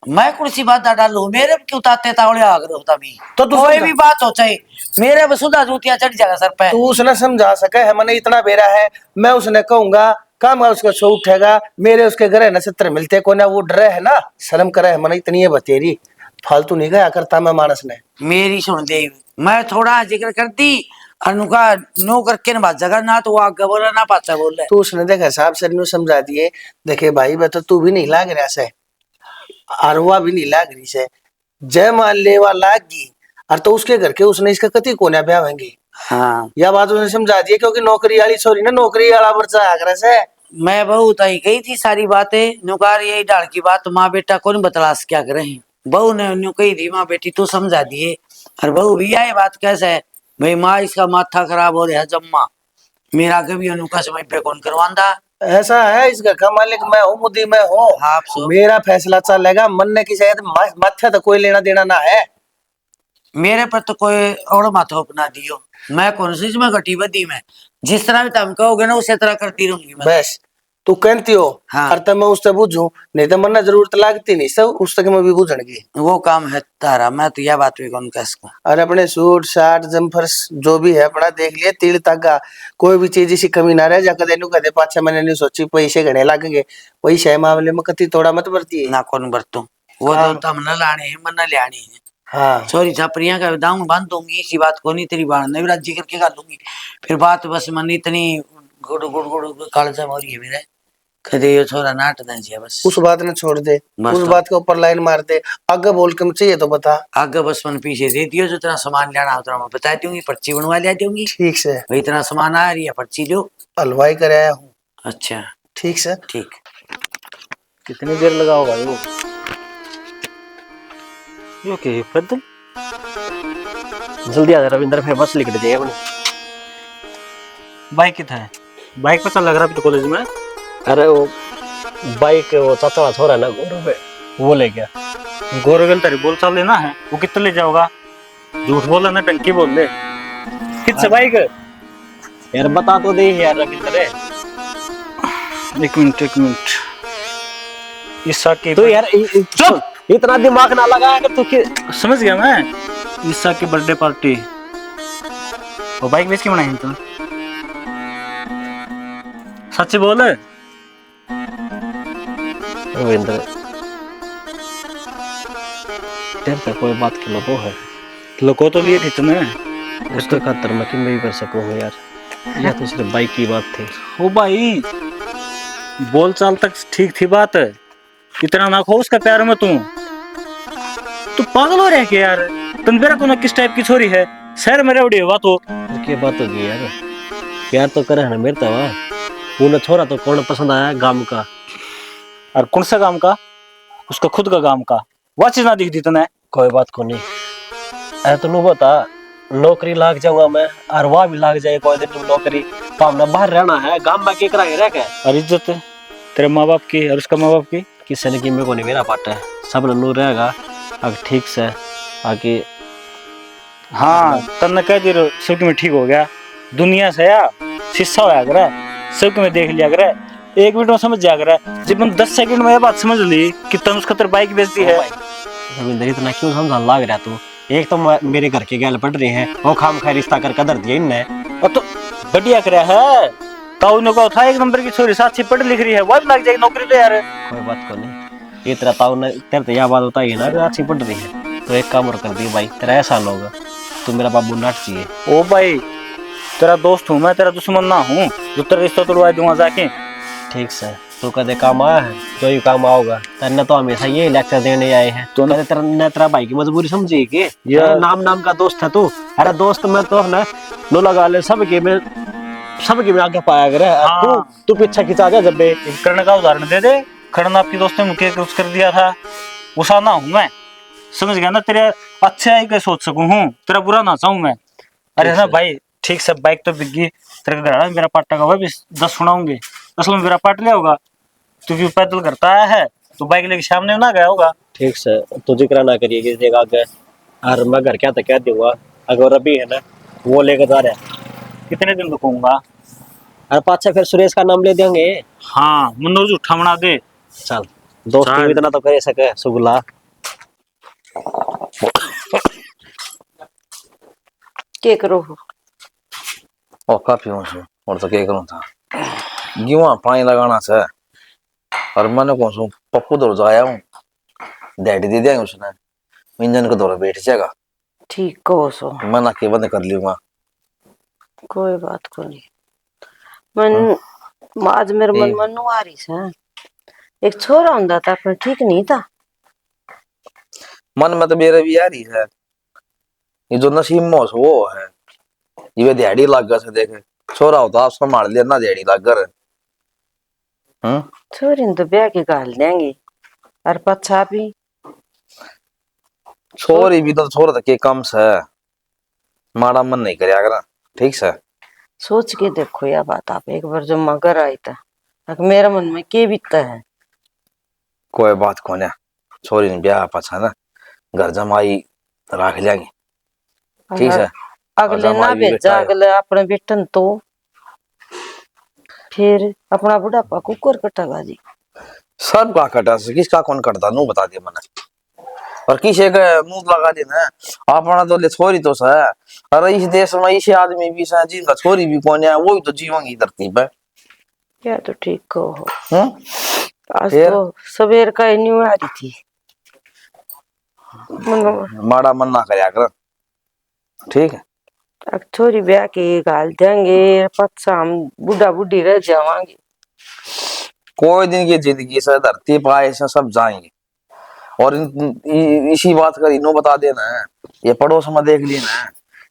मैं कुर्सी बात डालू मेरे पे क्यों ताते तावड़े आग रहे होता भी तो तू कोई समझा। भी बात हो चाहे मेरे पे सुधा जूतियां चढ़ जाएगा सर पे। तू उसने समझा सके है मैंने इतना बेरा है, मैं उसने कहूंगा काम उसका सो उठेगा, मेरे उसके घर नक्षत्र मिलते को ना, वो डरे है ना, शर्म करे है मैंने इतनी है बतेरी, फालतू नहीं गया करता मैं मानस ने। मेरी सुन दे, मैं थोड़ा जिक्र कर दी अनुका नो करके ना बात जगह ना तो वो आगे बोला ना पाचा बोल रहे। तो उसने देखा साहब सर ने समझा दिए, देखे भाई मैं तो तू भी नहीं लाग रहा से, अरवा भी नहीं लाग रही से, जय मान लेवा लाग गई और तो उसके घर के उसने इसका कति कोना ब्याह होंगे। हाँ यह बात उसने समझा दी क्योंकि नौकरी वाली छोरी ना, नौकरी वाला बच्चा आगरा से। मैं बहू तय कही थी सारी बातें, नुकार यही डाल की बात माँ बेटा कौन बतलास क्या करे। बहू ने न्यू कही थी माँ बेटी तू समझा दिए, और बहू भी ये बात कैसे है भाई माँ इसका माथा खराब हो रहा है जम्मा, मेरा कभी अनुका समय पे कौन करवांदा। ऐसा है, इस घर का मालिक मैं हूँ, मुद्दी मैं हूँ, आप सो मेरा फैसला चलेगा, मन ने की शायद माथे तो कोई लेना देना ना है। मेरे पर तो कोई और माथा अपना दियो, मैं कौन सी में घटी बदी में जिस तरह भी तुम कहोगे ना उसी तरह करती रहूंगी मैं। बस तू कहती हो हाँ। और तब मैं उससे बुझू, नहीं तो मन जरूरत लगती नहीं सब उस तक मैं भी बुझणगी। वो काम है तारा, मैं तो यह बात भी कौन कह सकूं। और अपने सूट साट जम्फर जो भी है अपना देख लिया, तिल तक कोई भी चीज इसी कमी ना रह जा, कदे नु कदे 5-6 महीने नहीं सोची पैसे घने लग गए, पैसे मामले में कति थोड़ा मत बरती है ना कौन बरतूं, वो हाँ। तो तम न लाने हैं मन न लाने हैं। हाँ सॉरी छापरियां का दाऊं बांध दूंगी, इसी बात को नहीं तेरी बात नहीं राजी करके कर लूंगी, फिर बात बस मन इतनी गुड़ गुड़ गुड़ कालजा मोरी है मेरे, कदे ये छोरा नाट दे जी बस। उस बात ने छोड़ दे, बस उस तो। बात के ऊपर लाइन मार दे, आगे बोल के चाहिए तो बता। आगे बस मन पीछे दे दियो, जो तेरा सामान लेना उतना मैं बता दूंगी, पर्ची बनवा लिया दूंगी, ठीक से भाई इतना सामान आ रही है पर्ची लो। हलवाई कर आया हूँ। अच्छा ठीक से ठीक। कितनी देर लगा होगा यो के पैदल जल्दी आ जा रविंद्र, फिर बस निकल जाए अपने। बाइक कितना है, बाइक पे चल लग रहा है तो कॉलेज में। अरे वो बाइक वो चाचा छोरा ना गोरू पे वो ले गया। गोरगल तेरी बोल चाल लेना है, वो कितने ले जाओगा, झूठ बोला ना टंकी बोल ले, कितने बाइक। यार बता तो दे यार रविंद्र। एक मिनट ईसा की तो यार चुप, इतना दिमाग ना लगा कि तू समझ गया मैं, ईसा की बर्थडे पार्टी, वो बाइक बेच के बनाई तुम, सच बोल। रविंद्र तेरे तक कोई बात की लोगो है, लोगों तो लिए थे तुम्हें, उसके खातर मैं किन भी कर सकूं यार, यह तो सिर्फ बाइक की बात थी। ओ भाई बोल चाल तक ठीक थी बात, इतना ना खो उसका प्यार में तू पागल हो रहा है क्या यार, तुम मेरा को किस टाइप की छोरी है, शहर में रेवड़ी हुआ तो क्या बात होगी यार, प्यार तो करे है ना मेरे तवा, उन्हें छोरा तो कौन पसंद आया गांव का, और कौन सा काम का, उसका खुद का काम का, वह चीज ना दिख दी तूने। कोई बात को नहीं, अरे तू बता नौकरी लाग जाऊंगा मैं और वह भी लाग जाए कोई दिन नौकरी, तो हमने बाहर रहना है, गांव में क्या कराए रह के, और इज्जत तेरे माँ बाप की और उसका माँ बाप की, किसी ने की मेरे को नहीं मेरा पाटा है, सब नू रहेगा अब ठीक से आगे। हाँ तन्ने कह दे सब में ठीक हो गया, दुनिया से या शीशा होया करे, सब में देख लिया करे, 1 मिनट में समझ जा करे, जब हम 10 सेकंड में ये बात समझ ली कि तन उसका तेरे बाइक बेचती है। रविंद्र इतना क्यों समझा लाग रहा तू, एक तो मेरे घर के गैल पड़ रही है, वो खाम खा रिश्ता कर कदर दिया इनने, और तो बढ़िया करे है, ताऊ ने कहा था 1 नंबर की छोरी साथ पढ़ लिख रही है, वह भी लग जाएगी नौकरी ले यार। कोई बात को नहीं, ये तेरा ताऊ ने तेरे तो यह बात बताई है ना अच्छी पड़ रही है, तो एक काम और कर दी भाई, तेरा एहसान होगा, तू मेरा बाबू नाट चाहिए। ओ भाई तेरा दोस्त हूँ मैं, तेरा दुश्मन ना हूँ जो तेरा रिश्ता तोड़वा दूंगा जाके। ठीक से तू कदे काम आया है जो ही काम आओगा, तेने तो हमेशा ये लेक्चर देने आए हैं, तो कदे तेरा भाई की मजबूरी समझी कि नाम का दोस्त है तू, अरे दोस्त में तो ना नो लगा ले सबके में आगे पाया करे। हाँ। तू पीछे खिंचा जा जब बे कर्ण का उदाहरण दे दे, कर्ण आपकी दोस्त ने मुझे कुछ कर दिया था, उसा ना हूँ मैं, समझ गया ना, तेरे अच्छे ही के सोच सकूं हूँ, तेरा बुरा ना चाहूँ मैं। अरे ना भाई ठीक से बाइक तो बिक गई, तेरे घर मेरा पाटा का वह भी 10 सुनाऊंगे, असल में मेरा पाट लिया होगा, तू क्यों पैदल करता आया है, तो बाइक लेके सामने ना गया होगा। ठीक से तू जिक्र ना करिए किसी जगह आगे, और मैं घर क्या तो कह दूंगा, अगर अभी है ना वो लेकर जा रहा है, कितने दिन रुकूंगा, और पाछे फिर सुरेश का नाम ले देंगे। हाँ मनोज उठा बना दे, चल दोस्ती भी इतना तो कर सके सुगला। के करो हो? और काफी हूँ सु और तो क्या करूँ था गिवा पानी लगाना से और मैंने कौन सु पप्पू दौड़ जाया हूँ डैडी दे दिया उसने इंजन को दौड़ बैठ जाएगा ठीक कहो सो, मैं ना के बंद कर लूंगा। कोई बात को नहीं। मन आज मेरे मन ठीक। में नु आ रही है, एक छोरा हुंदा था पर ठीक नहीं था। मन में तो मेरे भी आ रही है ये जो नसीब मोस वो है ये दिहाड़ी लग गया से देखे छोरा होता आप संभाल लिया ना दिहाड़ी लग कर। छोरी ने तो ब्याह के गाल देंगे और पछा भी छोरी भी तो छोरा था के कम से माड़ा मन नहीं करया करा ठीक से। सोच के देखो या बात आप एक बार जब मगर आई था मेरा मन में के बीतता है। कोई बात कोने छोरी ने ब्याह पछा ना घर जमाई रख लियांगे ठीक है। अगले ना जमाई भी भेजा बेटा है। अगले अपने बेटन तो फिर अपना बुढ़ापा कुकर कटेगा जी। सब का कटा से किसका कौन कटता नू बता दिया मैंने और किसे के मुंह लगा देना अपना तो ले छोरी तो सा अरे इस देश में इसे आदमी भी सा जिनका छोरी भी कौन है वो भी तो जीवांगी धरती पे। क्या तो ठीक कहो हो। आज फिर? तो सवेर का ही न्यू आ रही थी। माड़ा मन ना करया कर ठीक है। अब छोरी ब्याह के गाल देंगे पक्षा हम बुढ़ा बुढ़ी रह जावांगे। कोई दिन की जिंदगी से धरती पाए से सब जाएंगे और इसी बात का इन्हों बता देना है ये पड़ोस में देख लेना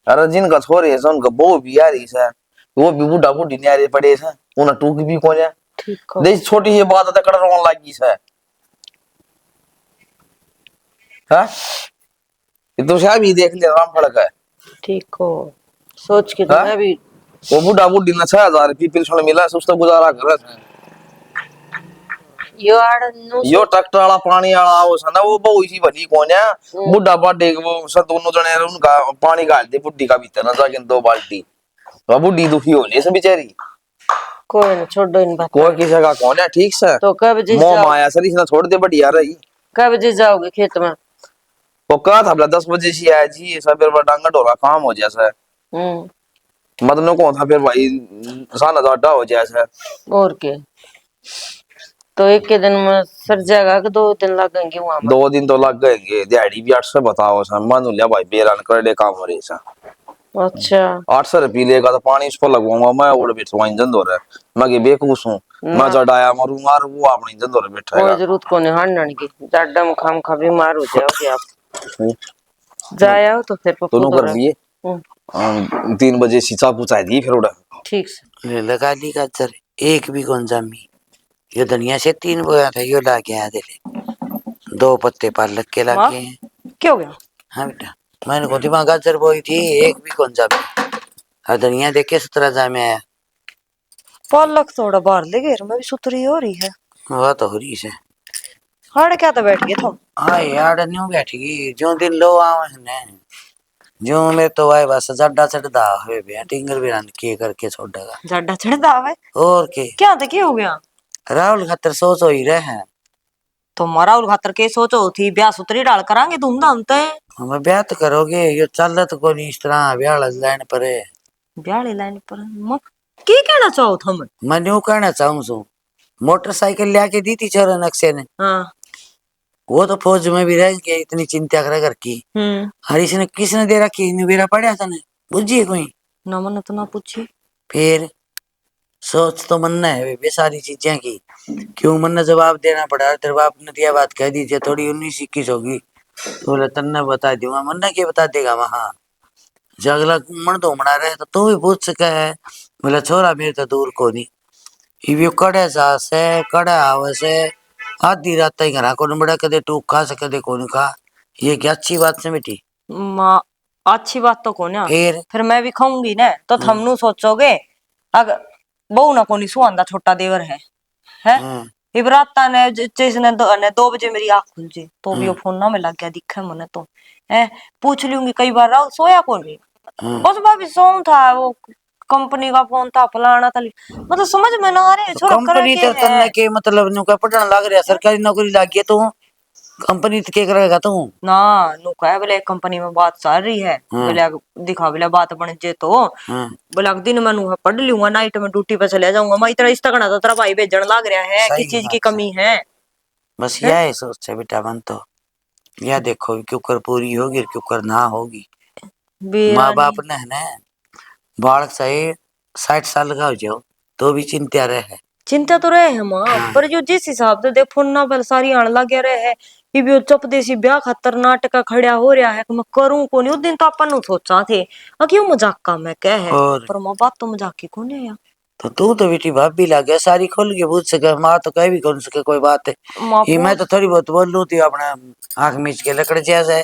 अरे जिनका छोरे है उनका बो भी आ रही है वो भी बुढ़ा बुढ़ी न्यारे पड़े है उन्हें टूक भी कौन है ठीक हो देख छोटी ये बात है कड़ रोन लगी है हाँ ये तो शायद भी देख लिया राम फड़क है ठीक हो सोच के तो हाँ? मैं भी वो बुढ़ा बुढ़ी ने 6,000 रुपये पेंशन मिला है उसका गुजारा कर रहे हैं यो ट्रैक्टर वाला पानी वाला आओ ना वो बहु इसी भली कौन है बुढ़ा बाडे वो सब दोनों जने उनका पानी गाल दे बुढ़ी का भीतर ना जाके 2 बाल्टी तो बुढ़ी दुखी हो ले सब बेचारी कोई ना छोड़ो इन बात कोई किसी का कौन है ठीक से तो कब जी मोह माया सर इसने छोड़ दे बढ़िया रही कब जी जाओगे खेत में? वो कहा था 10 बजे से आया जी सब फिर डांगा डोरा काम हो जैसा मतलब कौन था फिर भाई 7,000 हो जैसा और के तो एक के दिन में सर जाएगा कि 2 दिन लगेंगे वहां में? 2 दिन तो लग गए दिहाड़ी भी 800 बताओ सर मान लिया भाई बेरान कर दे काम हो रही सा अच्छा 800 रुपये लेगा तो पानी उस पर लगवाऊंगा मैं उड़ बैठूंगा इंजन दो रहा मैं कि बेकूस हूँ मैं चढ़ाया मरूंगा और वो अपने इंजन दो बैठा कोई जरूरत को नहीं हारने की जाडा में खाम खा बीमार हो जाओगे आप जाया हो तो फिर दोनों कर लिए 3 बजे सीचा पूछा दी फिर उड़ा ठीक से लगा ली गाजर एक भी कौन जामी ये दुनिया से 3 बोया था यो ला के आया दे 2 पत्ते पालक के लाके हैं। क्या हो गया? हाँ बेटा मैंने कौन थी गाजर बोई थी एक भी कौन जामी हर दुनिया देख के 17 जामे आया पालक थोड़ा बाहर ले गए मैं भी सुतरी हो रही है। वो तो हो रही से हाड़ क्या तो बैठ गए तुम? हाँ यार न्यू बैठ गई जो दिन लो आवे ने जो मैं तो भाई बस जड्डा चढ़दा है बे टिंगर भी रन के करके छोड़ेगा जाडा चढ़दा है और के क्या तो क्या हो गया? राहुल खातर सोच हो ही रहे हैं तुम्हारा उल खातर के सोचो थी ब्याह सुतरी डाल करांगे धूमधाम ते हम ब्याह तो करोगे ये चल तो कोई नहीं इस तरह ब्याह लाइन पर ब्याह ले लाइन पर की कहना चाहो तुम? मैं न्यू कहना चाहूँ सू मोटरसाइकिल लिया दी थी छोरा नक्शे ने हाँ वो तो फौज में भी रह के इतनी चिंता करे घर की हर इसने किसने दे रखी मेरा पड़ा था ने बुझिए कोई ना मन तो ना पूछी फिर सोच तो मन है वे सारी चीजें की क्यों मन ने जवाब देना पड़ा तेरे बाप ने दिया बात कह दी थी थोड़ी 19-21 होगी तो बोले तन्ने बता दूंगा मन ने क्या बता देगा वहां जगला मन तो मना रहे तो तू भी पूछ सके है बोला छोरा मेरे तो दूर को नहीं इवियो कड़े जा से कड़े आवे से आधी रात तक घर को बड़ा कदे टूक खा से कदे कौन खा ये क्या अच्छी बात से बेटी माँ अच्छी बात तो कौन फिर मैं भी खाऊंगी ना तो थमनु सोचोगे अगर बहु ना कोनी सुहांदा छोटा देवर है इबराता ने जिसने 2 बजे मेरी आँख खुल जी तो भी वो फोन ना में लग गया दिखे मने तो है पूछ लूंगी कई बार राहुल सोया कौन भी बस भाभी सोऊं था वो कंपनी का फोन था, फलाना था, मतलब समझ में ना आ रही है छोरा करे कंपनी के तो है। तन्ने के मतलब नु का पढ़ने लग रहा, सरकारी नौकरी लग गई तो कंपनी तो क्या करेगा तू? ना नु कहे बोले कंपनी में बात चल रही है, बोले दिखा बोले बात बन जे तो हाँ बोले दिन में नु पढ़ लूंगा, नाइट में ड्यूटी पे चले जाऊंगा। मैं इतना इस तकना तो तेरा भाई भेजन लग रहा है, सही किस चीज की बात है। कमी है? बस यह है सोच है बेटा मन तो, यह देखो क्यों कर पूरी होगी क्यों कर ना होगी। माँ बेरानी बाप ने है ना बालक सही 60 साल का हो जाओ तो भी चिंता रहे। चिंता तो रहे है माँ, हाँ। पर जो जिस हिसाब से देखो ना बल सारी आने लगे रहे है, ये भी चुप देसी ब्याह खातर नाटक खड़ा हो रहा है कि मैं करूं को नहीं। उस दिन तो अपन नु सोचा थे क्यों मजाक का मैं कह है, और पर माँ बात तो मजाक की कौन है यार। तो तू तो बेटी भाभी लग गया सारी खोल के पूछ सके, माँ तो कह भी कौन सके कोई बात है। माँ ये मैं पूछ तो थोड़ी बहुत बोल लूं थी अपने आंख मीच के लकड़ जैसे।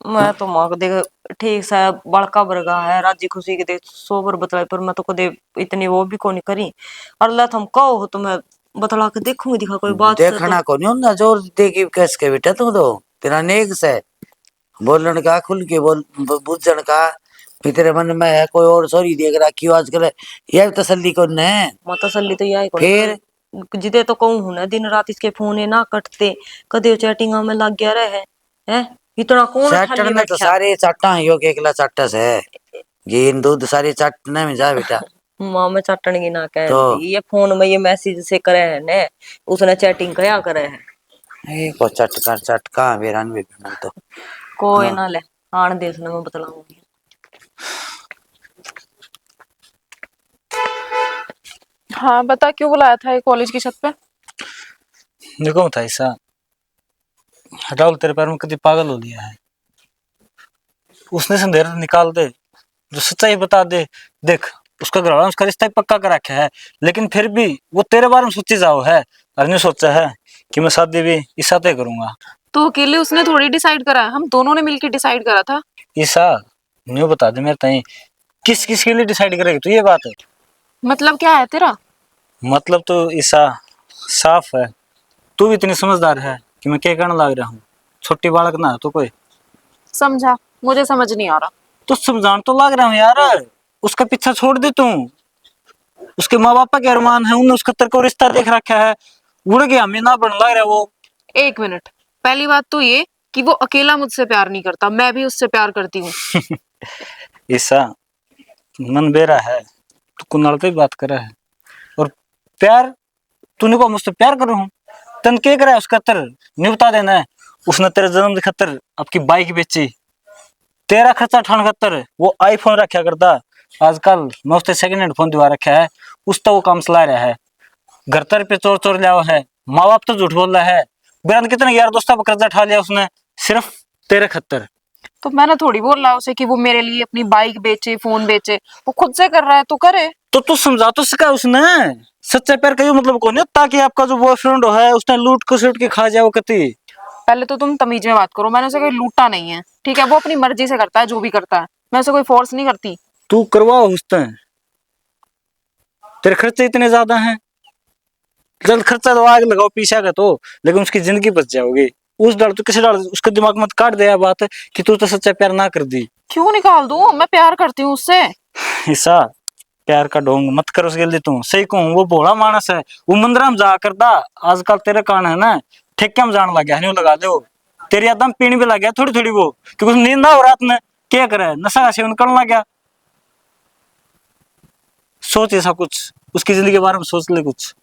मैं तो माँ को देख ठीक से बड़का बरगा है राजी खुशी के देख सोबर बतलाई, पर मैं तो कदे इतनी वो भी को नहीं करी। और ला तुम कहो हो तो मैं बतला के देखूंगी, दिखा कोई बात से तो। देखना को नहीं ना जोर दे के कस के बेटा तू तो तेरा नेक से बोलन का खुल के बोल बुझन का भी तेरे मन में है कोई और सॉरी देख रहा क्यों आजकल यह तसल्ली को न माँ तसल्ली तो यही कोनी फिर जिदे तो कहूँ हूं ना दिन रात इसके फोन है ना कटते, कदे चैटिंग में लग गया रहे है। इतना कौन चट्टन खाली में तो बैठा। सारे चाटा ही हो के एकला चाटस है गेन दूध सारे चाटने में जा बेटा। माँ में चटन की ना तो कहती, ये फोन में ये मैसेज से करे है ने, उसने चैटिंग कया करे है। को चटका बेरान भी तो कोई हाँ। ना ले आन देखने में बतलाऊंगी। हाँ बता, क्यों बुलाया था ये कॉलेज की छत पे? देखो था ऐसा, राहुल तेरे पैर में कभी पागल हो लिया है। उसने से अंधेरा निकाल दे, जो सच्चाई बता दे। देख उसका घर वाला उसका रिश्ता ही पक्का कर रखा है, लेकिन फिर भी वो तेरे बारे में सोची जाओ है। और नहीं सोचा है कि मैं शादी भी इस साथ ही करूंगा। तो अकेले उसने थोड़ी डिसाइड करा है, हम दोनों ने मिलकर डिसाइड करा था। ईसा न्यू बता दे मेरे ताई, किस किस के लिए डिसाइड करेगी तू, ये बात है। मतलब क्या है तेरा? मतलब तो ईसा साफ है, तू भी इतनी समझदार है कि मैं क्या कहने लग रहा हूँ। छोटी बालक ना तो कोई समझा, मुझे समझ नहीं आ रहा। तो समझान तो लग रहा हूँ यार। उसका पीछा छोड़ दे तू, उसके माँ बापा के अरमान है, उन्होंने उसका तेरे को रिश्ता देख रखा है। उड़ गया हमें ना बन लग रहा वो। एक मिनट, पहली बात तो ये कि वो अकेला मुझसे प्यार नहीं करता, मैं भी उससे प्यार करती हूँ। ईसा मन बेरा है, तू कुनाल पे बात कर रहा है। और प्यार तूने को मुझसे प्यार कर रहा हूँ, तन क्या करा है उसका खतर नहीं बता देना है। उसने तेरे जन्म के खतर आपकी बाइक बेची, तेरा खर्चा ठान खतर वो आईफोन रखा करता। आजकल मैं उससे सेकंड हैंड फोन दिवा रखा है, उस तो वो काम चला रहा है। घर तर पे चोर चोर लिया है, माँ बाप तो झूठ बोल रहा है। बेरन कितने यार दोस्तों पर कर्जा ठा लिया उसने सिर्फ तेरे खतर। तो मैंने थोड़ी बोल रहा उसे कि वो मेरे लिए अपनी बाइक बेचे, फोन बेचे। वो खुद से कर रहा है तो करे। तो तू समझा तो सका उसने, सच्चा प्यार का ये मतलब कौन है ताकि आपका जो बॉयफ्रेंड है उसने लूट के खा जाए वो कति। पहले तो तुम तमीज में बात करो, मैंने उसे कोई लूटा नहीं है, ठीक है? वो अपनी मर्जी से करता है जो भी करता है, मैं उसे कोई फोर्स नहीं करती। तू करवाओ उसने, तेरे खर्चे इतने ज्यादा हैं, जल्द खर्चा तो आग लगाओ पीछा का तो, लेकिन उसकी जिंदगी बच जाओगी। उस डाल तो किसी डाल उसके दिमाग में काट दिया बात कि तू तो सच्चा प्यार ना कर दी। क्यों निकाल दूं? मैं प्यार करती हूँ उससे। ऐसा प्यार का ढोंग मत कर उसके लिए। तू सही कहूँ वो भोला मानस है, वो मंदिर में जा करता। आजकल तेरे कान है ना ठेके में जाने लग गया है, लगा दे वो तेरी आदम पीने भी लग गया थोड़ी थोड़ी वो, क्योंकि नींद ना हो रात में क्या करे नशा का सेवन करने लग गया। सोच ऐसा कुछ उसकी जिंदगी के बारे में सोच ले कुछ।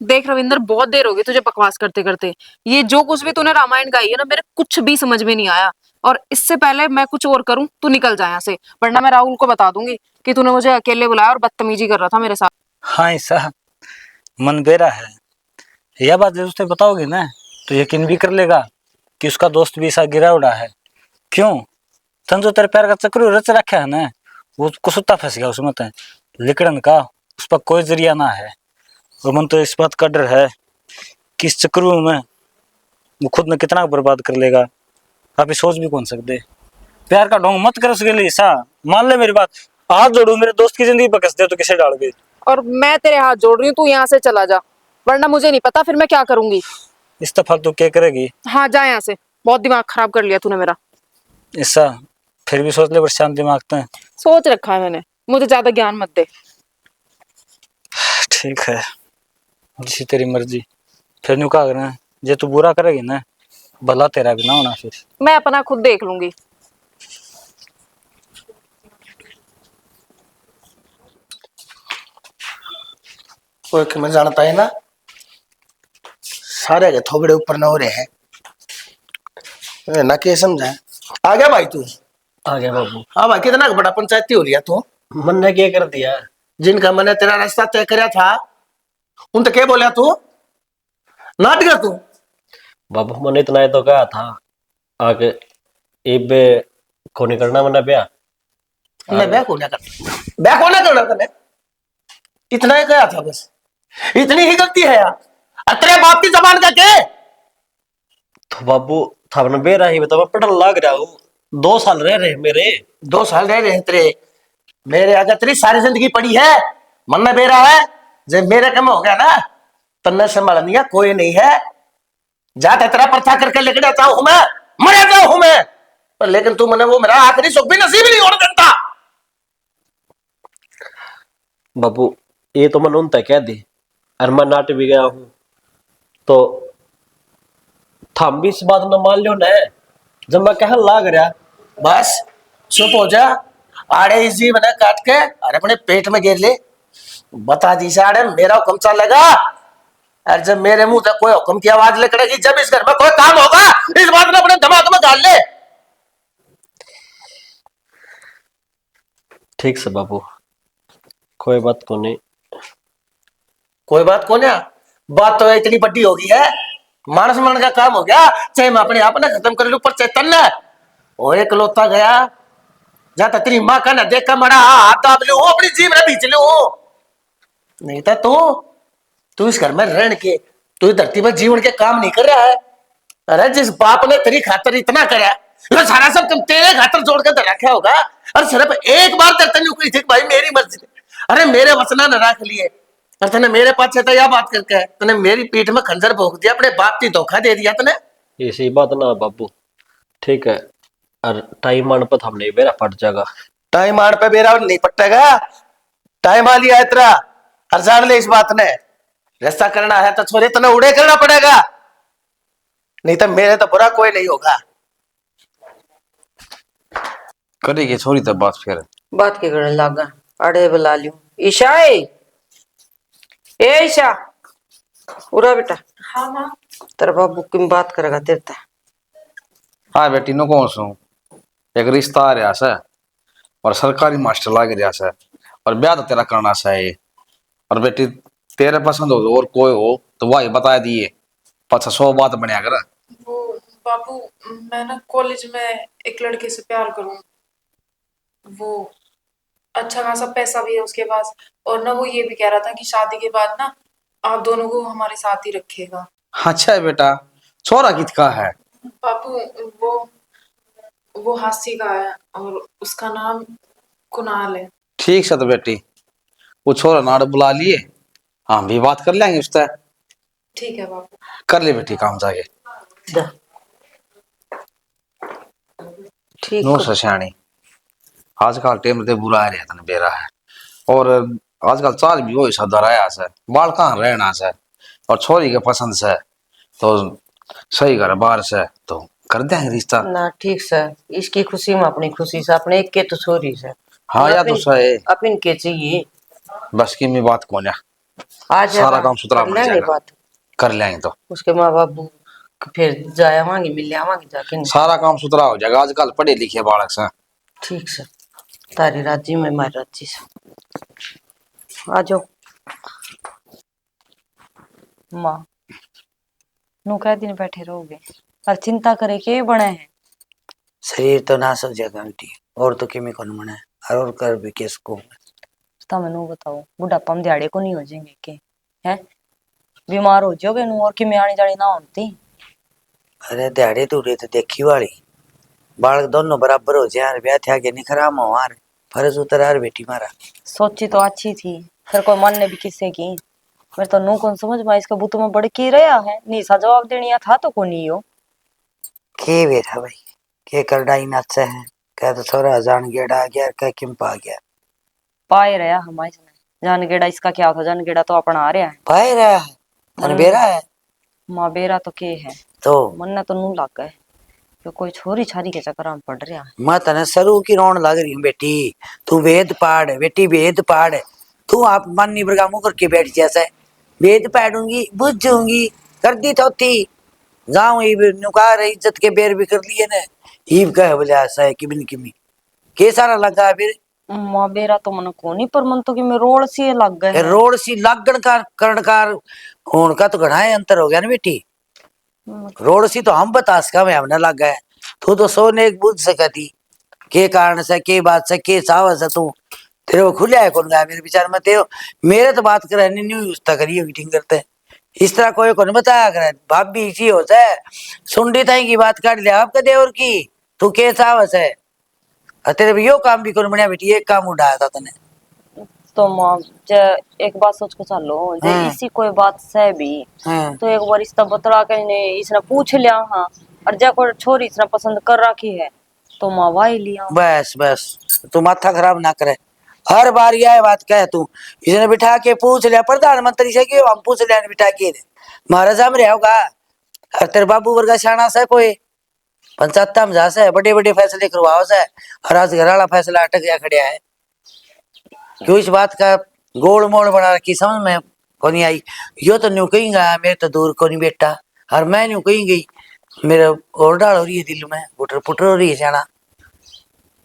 देख रविंदर, बहुत देर हो गई तुझे बकवास करते करते। ये जो कुछ भी तूने रामायण गाई है ना, मेरे कुछ भी समझ में नहीं आया। और इससे पहले मैं कुछ और करूं तू निकल जाए यहाँ से, वरना मैं राहुल को बता दूंगी कि तूने मुझे अकेले बुलाया और बदतमीजी कर रहा था मेरे साथ। हाँ ऐसा मन बेरा है, यह बात जब उसने बताओगे ना तो यकीन भी कर लेगा कि उसका दोस्त भी ऐसा गिरा उड़ा है। क्यों तन जो तेरे प्यार का चक्र रच रखा है ना, वो कुसुत्ता फंस गया उसमें तो लिकड़न का उस पर कोई जरिया ना है। और मन तो इस बात का डर है कि इस चक्र में वो खुद ने कितना बर्बाद कर लेगा। आप सोच भी कौन सकते। प्यार का ढोंग मत कर उसके लिए ऐसा, मान ले मेरी बात। हाथ जोड़ू मेरे दोस्त की जिंदगी पर कस दे तो किसे डाल गई। और मैं तेरे हाथ जोड़ रही हूँ, तू यहाँ से चला जा, वरना मुझे नहीं पता फिर मैं क्या करूंगी। इस दफा तो क्या करेगी? हाँ जा यहाँ से, बहुत दिमाग खराब कर लिया तूने मेरा। ऐसा फिर भी सोच ले, पर शांत दिमाग तो सोच रखा है मैंने, मुझे ज्यादा ज्ञान मत दे। ठीक है, जिसी तेरी मर्जी। फिर न्यू का करना है, जे तू बुरा करेगी ना, भला तेरा भी ना होना फिर। मैं अपना खुद देख लूंगी। कोई कि मैं जानता है ना, सारे के थोबड़े ऊपर न हो रहे हैं ना, के समझा। आ गया भाई तू? आ गया बाबू। हाँ भाई, कितना बड़ा पंचायती हो लिया तू। मन ने क्या कर दिया? जिनका मैंने तेरा रास्ता तय कराया था उन तो क्या बोला तू, नाट गया तू। बाबू मैंने इतना ही तो कहा था आगे इबे को नहीं करना मैंने ब्याह। मैं ब्याह को ना करना, ब्याह को ना करना तने, इतना ही कहा था बस। इतनी ही गलती है यार, तेरे बाप की जबान का के। तो बाबू थाने बेरा ही बता, मैं पढ़ने लग रहा हूँ। 2 साल रह रहे मेरे। 2 साल रह रहे हैं तेरे, मेरे अगर तेरी सारी जिंदगी पड़ी है, मन में बेरा है। जब मेरे कम हो गया ना, तन्ने संभालनिया कोई नहीं है। जाता तेरा प्रथा करके लेके जाता हूं मैं, मर जाता हूं मैं, पर लेकिन तू मैंने वो मेरा आखिरी सुख भी नसीब नहीं होने देता। बाबू ये तो मैं उनता कह दी, और मैं नाट भी गया हूँ, तो थम भी इस बात न मान लो ना। जब मैं कह लाग रहा, बस चुप हो जा। आड़े इस जीव ने काट के और अपने पेट में गिर ले। बता दी साड़े मेरा हुक्म चलेगा, और जब मेरे मुंह तक कोई हुक्म की आवाज निकलेगी, जब इस घर में कोई काम होगा, इस बात ने अपने दिमाग में डाल ले। ठीक से बाबू, कोई बात को नहीं। कोई बात को ना, बात तो इतनी बड़ी होगी है, मानस मन का काम हो गया। चाहे मैं अपने आप ने खत्म कर लू, पर चैतन्य वो एक लोता गया। जाता तेरी माँ का ना देखा मरा हाथ दाब लू, अपनी जीव ने बीच लू। नहीं था तू इस घर में रहने के, तू इस धरती पर जीवन के काम नहीं कर रहा है। अरे जिस बाप ने तेरी खातर इतना करा, वो सारा सब तुम तेरे खातर जोड़ कर रखा होगा। और सिर्फ एक बार तेरे हुई थी भाई मेरी मर्जी, अरे मेरे वचना न रख लिए, और तने मेरे पास तो यह बात करके तने मेरी पीठ में खंजर भोंक दिया, अपने बाप की धोखा दे दिया तने। ऐसी बात ना बाबू, ठीक है, और टाइम आने पर हमने बेरा फट जाएगा। टाइम आड़ पे बेरा नहीं पट्टेगा, टाइम आ लिया है तेरा। और जान ले इस बात ने, रिश्ता करना है तो छोरे तने उड़े करना पड़ेगा, नहीं तो मेरे तो बुरा कोई नहीं होगा। करेगी छोरी तब बात फिर। बात के करने लगा, अरे बुला लियो। ईशा ए ईशा, उरा बेटा। हाँ माँ। तेरा बाबू की बात करेगा तेरे ते। हाँ बेटी नो कौन सू, एक रिश्ता आ रहा से, और सरकारी मास्टर लाग रहा से, और ब्याह तो तेरा करना से। और बेटी तेरे पसंद हो और कोई हो तो वही बता दिए, पचा 100 बात बनया कर। वो बाबू, मैं ना कॉलेज में एक लड़के से प्यार करूं, वो अच्छा खासा पैसा भी है उसके पास, और ना वो ये भी कह रहा था कि शादी के बाद ना आप दोनों को हमारे साथ ही रखेगा। अच्छा है बेटा, छोरा कितका है? बाबू वो हास्य का है, और उसका नाम कुणाल है। ठीक से तो बेटी, वो छोरा नाड़ बुला लिए, हम भी बात कर लेंगे उससे। ठीक है बाबू। कर ले बेटी काम जाके। जा। ठीक नो सशानी, आजकल टेम ते बुरा है तन बेरा है, और आजकल चाल भी वही सब धराया से, बाल कहाँ रहना से, और छोरी के पसंद से तो सही घर बार से तो कर देंगे रिश्ता। ना ठीक से, इसकी खुशी में अपनी खुशी से, अपने एक के तो छोरी से। हाँ या तो सही, अपन के चाहिए बस की मी बात कौन है, आज सारा काम सुथरा बन लेंगे जाएगा। बात, कर लेंगे तो उसके माँ बाबू फिर जाएंगे मिल आवांगे जाके। सारा काम सुथरा हो जाएगा, आजकल पढ़े लिखे बालक से। ठीक से, तारी राजी में मारी राजी से। आ जाओ माँ, नू कह दिन बैठे रहोगे और चिंता करे के बने हैं। शरीर तो ना सो जाएगा आंटी, और तो किमी कौन मना है, और कर भी किसको। तो मैनू बताओ, बुढ़ापा में दिहाड़े को नहीं हो जाएंगे के हैं, बीमार हो जाओगे नू, और कि मैं आनी जानी ना होती। अरे दिहाड़ी दूरी तो देखी वाली, बालक दोनों बराबर हो जाए, ब्याह थे आगे नहीं खराब हो यार, फर्ज उतर यार बेटी मारा। सोची तो अच्छी थी, फिर कोई मन ने भी किससे की, मेरे तो नू कौन समझ में इसका बुत में बड़ की रहा है, नीसा जवाब देनी था तो को नहीं हो। के बेटा भाई, के कर डाई नाच है, कह तो छोरा जान गया डा गया, कह किम पा गया। पाए रहा हमारे इसने जान गेड़ा इसका क्या था जान गेड़ा तो अपना आ रहा है पाए रहा है मन बेरा है माँ बेरा तो के है तो मन ने तो नू लग गए तो कोई छोरी छारी के चक्कर में पड़ रहा है मैं तने सरू की रोन लग रही हूँ बेटी। तू वेद पाड़ बेटी वेद पाड़। तू आप मन नहीं बरगा मुंह करके बैठ जैसे वेद पढ़ूंगी बुझ जाऊंगी कर दी थोती जाऊं नुकार इज्जत के बेर भी कर लिए ने ईब कह बोले ऐसा है किमिन किमी के सारा लगा फिर माँ बेरा तो मन को नहीं पर मन तो कि मैं रोड सी लग गए हैं। रोड सी लागण का करणकार होन का तो घना है अंतर हो गया ना बेटी। रोड सी तो हम बता सका मैं हमने लग गए तू तो सोने एक बुझ सकती के कारण से के बात से के चाव से तू तेरे को खुला है कौन गया मेरे विचार में तेरे मेरे तो बात करे नहीं उसता करिए मीटिंग करते इस तरह कोई को नहीं बताया करे भाभी इसी होता है सुंडी ताई की बात काट लिया आपका देवर की तू के चाव से तेरे भी यो काम भी कौन बढ़िया बेटी एक काम उठाया था तने तो माँ एक बात सोच के चलो जे इसी कोई बात से भी तो एक बार इसका बतला के इसने पूछ लिया हाँ और जा कोई छोरी इसने पसंद कर रखी है तो माँ वाही लिया बस बस तू माथा खराब ना करे हर बार यह बात कह तू इसने बिठा के पूछ लिया प्रधानमंत्री से क्यों हम पूछ लिया बिठा के महाराजा में रहोगा हर तेरे बाबू वर्गा सियाना से कोई पंचायत में जा से बड़े बड़े फैसले करवाओ से और आज घर वाला फैसला अटक गया खड़िया है क्यों इस बात का गोल मोड़ बना रखी समझ में को नहीं आई यो तो न्यू कहीं गया मेरे तो दूर को नहीं बेटा और मैं न्यू कहीं गई मेरे और डाल हो रही है दिल में पुटर पुटर हो रही है सियाना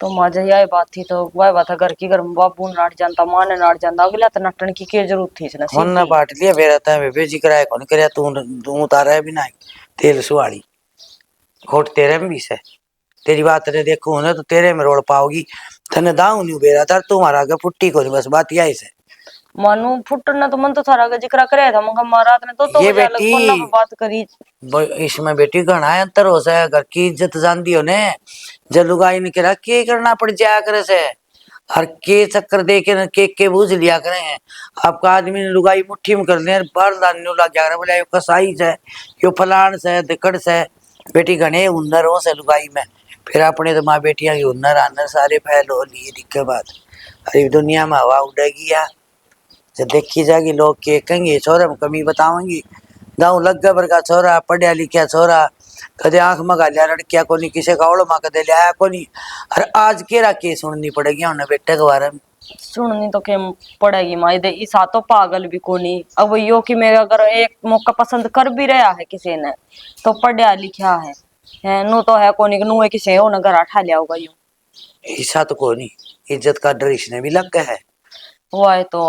तो माँ जब यह बात थी तो वह बात घर की घर बाबू नाट जानता माँ ने नाट जानता अगला तो नटन की क्या जरूरत थी इसने मन ना बांट लिया मेरा था मैं बेजी कराया कौन कराया तू उतारा है भी ना तेल सुहाड़ी खोट तेरे में भी से तेरी बात ने देखू ना तो तेरे में रोड पाओगी तने दाऊ नहीं बेरा था तुम्हारा आगे पुट्टी को नहीं बस बात यही से मानू फुटना तो मन तो थारा का जिक्र करे था मगर महाराज ने तो ये बजा बेटी लग कोना बात करी इसमें बेटी घना है अंतर हो से घर की इज्जत जानती हो ने जब लुगाई ने कहा के करना पड़ जाया करे से हर के चक्कर दे के के बूझ लिया करे हैं आपका आदमी ने लुगाई मुट्ठी में कर लिया बार दान लग जा रहा बोला यो कसाई से यो फलान से दिक्कत से बेटी घने हुनर हो से लुगाई में फिर अपने तो माँ बेटियां की हुनर आनर सारे फैल हो लिए दिक्कत बात अरे दुनिया में हवा उड़ेगी या जब देखी जाएगी लोग के कहेंगे छोरा में कमी बताओगी गाँव लग गया बर का छोरा पढ़िया लिखा छोरा कदे आंख मगा लिया लड़किया को नहीं किसी का ओड़ माँ कदे लिया को नहीं अरे आज केरा के सुननी पड़ेगी उन्हें बेटे के बारे में सुननी तो के पड़ेगी माँ दे इस तो पागल भी को नहीं अब यो कि मेरा अगर एक मौका पसंद कर भी रहा है किसी ने तो पढ़िया लिखा है नु तो है को नहीं नु है किसी हो घर उठा लिया होगा यूं ऐसा तो को नहीं इज्जत का डर इसने भी लग गया है वो है तो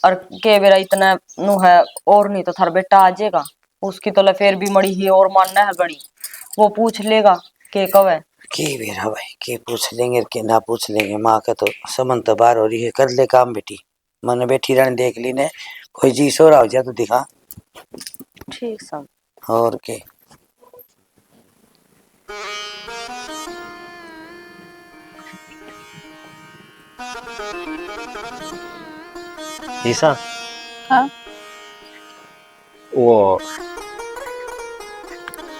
और के बेरा इतना नु है और नहीं तो थार बेटा आ जाएगा उसकी तो फिर भी मड़ी ही और मानना है बड़ी वो पूछ लेगा के कब है के बेरा भाई के पूछ लेंगे के ना पूछ लेंगे माँ का तो समन तो बार हो रही है कर ले काम बेटी मन बैठी रहने देख ली ने कोई जी सो रहा हो जाए तो दिखा ठीक सब और के ईसा हाँ वो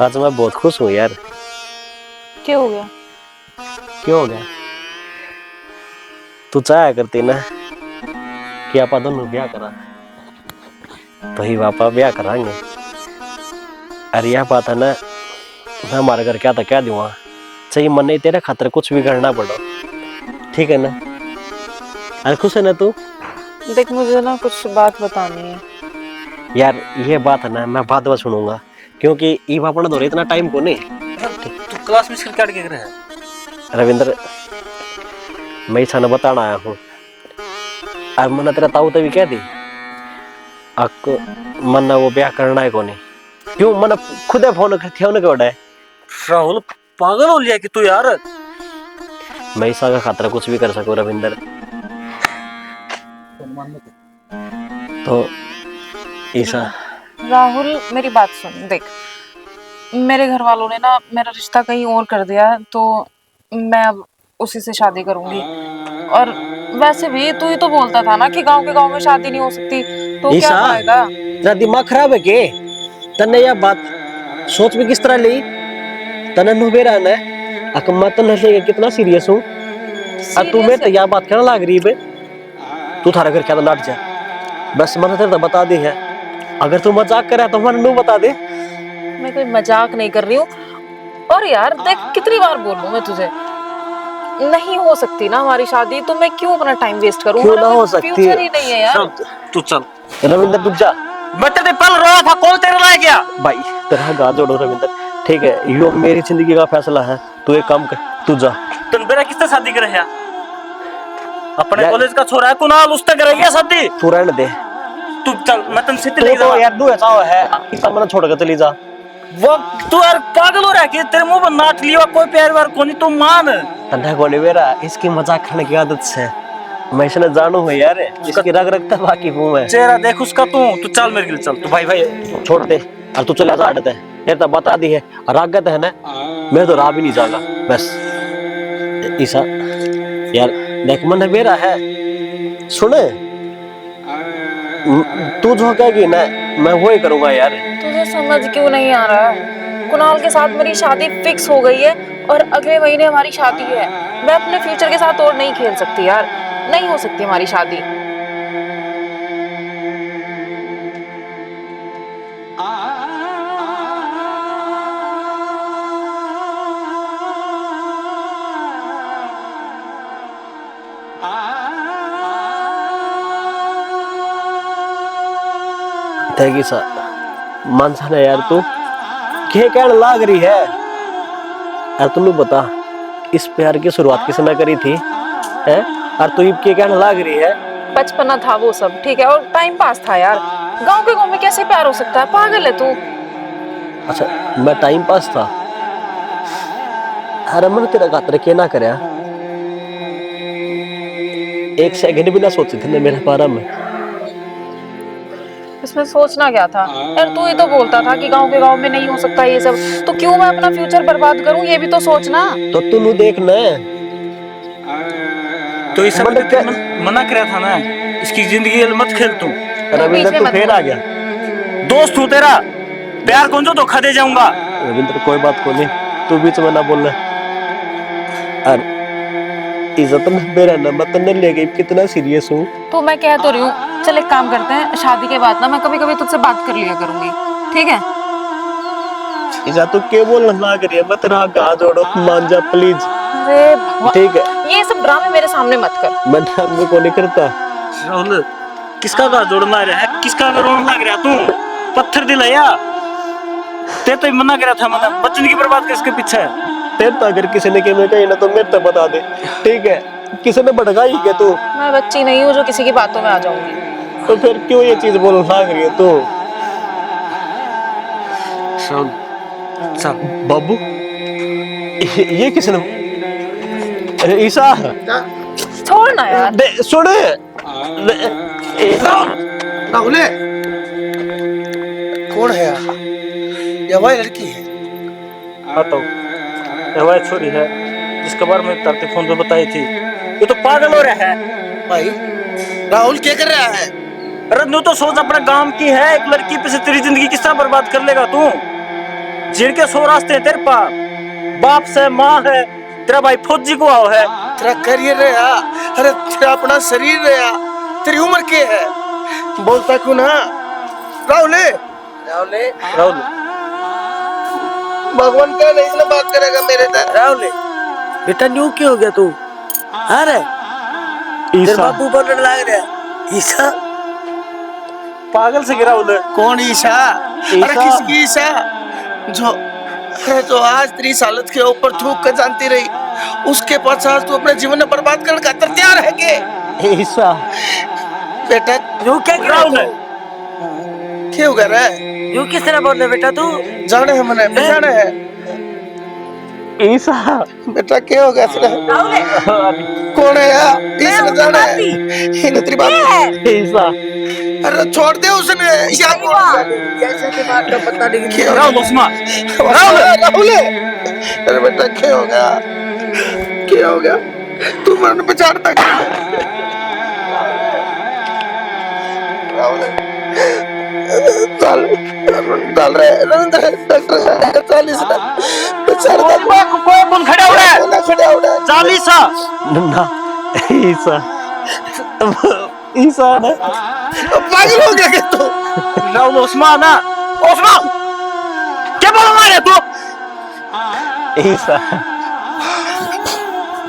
आज मैं बहुत खुश हूँ यार। क्या हो गया क्यों हो गया तू चाहा करती ना कि आप दोनों ब्याह करा तो ही पापा ब्याह कराएंगे। अरे यह बात है ना मैं हमारे घर क्या था क्या दूंगा चाहिए मन नहीं तेरे खातर कुछ भी करना पड़ो ठीक है ना। अरे खुश है ना तू देख मुझे ना कुछ बात बतानी है यार ये बात है ना मैं बाद में सुनूंगा क्योंकि ई अपना दौरे इतना टाइम को नहीं। तू क्लास में काट के रहे हैं रविंद्र मैं ईसा ने बताना आया हूँ और मन तेरा ताऊ तभी कह दी अक मन वो ब्याह करना है कोनी क्यों मन खुद फोन करती है उन्हें राहुल पागल हो लिया कि तू यार मैं ईसा का खातर कुछ भी कर सकूं रविंद्र। तो ईसा राहुल मेरी बात सुन देख मेरे घर वालों ने ना मेरा रिश्ता कहीं और कर दिया है तो मैं अब उसी से शादी करूंगी और वैसे भी तू ही तो बोलता था ना कि गांव में शादी नहीं हो सकती तो क्या ईसा फायदा। तेरा दिमाग खराब है के तन्ने यह बात सोच में किस तरह ली तने नुबेरा ने अकम्मा तन्ने लेके कितना सीरियस हूँ और तू मैं तो यह बात कहना लग रही है तू थारा घर क्या लाट जा, बस मैंने तेरे बता दी है। अगर तू मजाक करे तो मैंने नू बता दे। मैं कोई मजाक नहीं कर रही हूँ। और यार देख कितनी बार बोलूं मैं तुझे, नहीं हो सकती ना हमारी शादी, तो मैं क्यों अपना टाइम वेस्ट करूं? क्यों हमारा ना कोई हो सकती फ्यूचर ही नहीं है यार। तू चल रविंदर, तू जा। मैं तेरे पल रोया था, कौन तेरे लायक गया? भाई तेरा हाथ जोड़ो रविंदर, ठीक है? यो मेरी जिंदगी का फैसला है। तू एक काम कर, तू जा। तुम मेरा किससे शादी करे है? अपने कॉलेज का छोरा है कुणाल, उससे करेगी शादी? तू रहने दे, तू चल। मैं तुम सिटी ले जा यार, तू ऐसा है इस मन छोड़ के चली जा। वो तू यार पागल हो रहा है कि तेरे मुंह पर नाच लिया, कोई प्यार वार कोनी, तू मान। तन्ना कोनी मेरा, इसकी मजाक खाने की आदत से मैं इसने जानू है यार, इसकी रग रगता बाकी हूं मैं। चेहरा देख उसका, तू चल मेरे के लिए चल। तू भाई छोड़ दे और तू चला जा हटते है। ये तो बता दी है, रागत है ना, मैं तो राह भी नहीं जाऊंगा बस। ईसा यार देख मन मेरा है, सुने तू जो कहेगी ना मैं वो ही करूंगा यार। तुझे समझ क्यों नहीं आ रहा है? कुणाल के साथ मेरी शादी फिक्स हो गई है और अगले महीने हमारी शादी है। मैं अपने फ्यूचर के साथ और नहीं खेल सकती यार, नहीं हो सकती हमारी शादी। Thank you sir. मान सा यार, तू क्या कहने लाग रही है यार? तुम बता इस प्यार की शुरुआत किसने करी थी है? और तू क्या कहने लाग रही है? बचपना था वो सब, ठीक है, और टाइम पास था यार। गांव के गांव में कैसे प्यार हो सकता है? पागल है तू। अच्छा मैं टाइम पास था? अरे मन तेरा खातर क्या ना करया, एक सेकंड भी ना सोची थी मेरे बारे में। इसमें सोचना क्या था यार? तू ही तो बोलता था कि गांव के गांव में नहीं हो सकता ये सब, तो क्यों मैं अपना फ्यूचर बर्बाद करूं? ये भी तो सोचना। तो तू देख ना, तो इस समय तो मना कराया था ना, इसकी जिंदगी मत खेल तू। रविंद्र तू फिर आ गया। दोस्त हूँ तेरा, प्यार कौन जो धोखा दे जाऊंगा। रविंद्र कोई बात को नहीं, तू बीच में ना बोलना। और इज्जत में मेरा नंबर तो नहीं ले गई, कितना सीरियस हूँ। तो मैं कह तो रही हूँ, चल एक काम करते हैं, शादी के बाद ना मैं कभी कभी तुझसे बात कर लिया करूंगी, ठीक है? इजा तू क्या बोलना लग रही है? मैं तेरा हाथ जोड़ो, मान जा प्लीज। अरे भगवान, ठीक है ये सब ड्रामे मेरे सामने मत कर। मैं ड्रामे को नहीं करता। राहुल किसका हाथ जोड़ना रहा है, किसका रोना लग रहा? तू पत्थर दिलाया, ते तो मना करा था, मना बच्चन की बर्बाद किसके पीछे है? तेरे तो अगर किसी ने कहीं कहीं ना तो मेरे तो बता दे, ठीक है? किसी ने भड़काई क्या तू? मैं बच्ची नहीं हूँ जो किसी की बातों में आ जाऊंगी। तो फिर क्यों ये चीज बोलने लग रही है तू? चल बाबू ये किसने? अरे ईसा छोड़ ना यार। सुन राहुल कौन है यार? ये हमारी लड़की है। बताओ, हवाई छोरी है जिसके बारे में तारते फोन पे बताई थी। ये तो पागल हो रहा है भाई राहुल क्या कर रहा है? अरे तू तो सोच, अपने गांव की है एक लड़की पे से तेरी जिंदगी किस तरह बर्बाद कर लेगा तू? जिनके 100 रास्ते हैं तेरे पास, बाप से माँ है, तेरा भाई फौजी को आओ है, तेरा करियर रहा, अरे तेरा अपना शरीर रहा, तेरी उम्र क्या है? बोलता क्यों ना राहुल? राहुल राहुल भगवान का नहीं इतना बात करेगा मेरे साथ। राहुल बेटा न्यू क्यों हो गया तू? अरे तेरे बापू बनने लग रहा है। ईसा पागल से गिरा उधर। कौन ईशा? अरे किसकी ईशा? जो आज तेरी सालत के ऊपर थूक कर जानती रही, उसके पश्चात तू अपने जीवन में बर्बाद करने का तैयार है के? ईसा बेटा न्यू क्या कर रहा है? क्यों कर रहा है? न्यू किस तरह बोल रहा है बेटा तू? जाने है मने जाने है। ईसा बेटा क्या हो गया तेरा? कौन है यार? इसने जाना है, इन तेरी बात। ईसा अरे छोड़ दे उसने। क्या कैसे दिमाग का पता नहीं। क्या राहुल उस्मान, राहुल अरे बेटा क्या हो गया? क्या हो गया? तू मरने पे चढ़ता क्या? राहुल चल चल रहे डॉक्टर 40 कौन खड़ा हो रहा है? 40 नन्ना ईसा ईसान है। पागल हो गया क्या तू? ना उस्मान ना, उस्मान क्या बोल रहा है तू? ईसान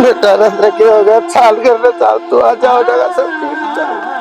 बेटा रंद्र क्या होगा? चाल करना चाल, तू आ जाओ जगह सब ठीक।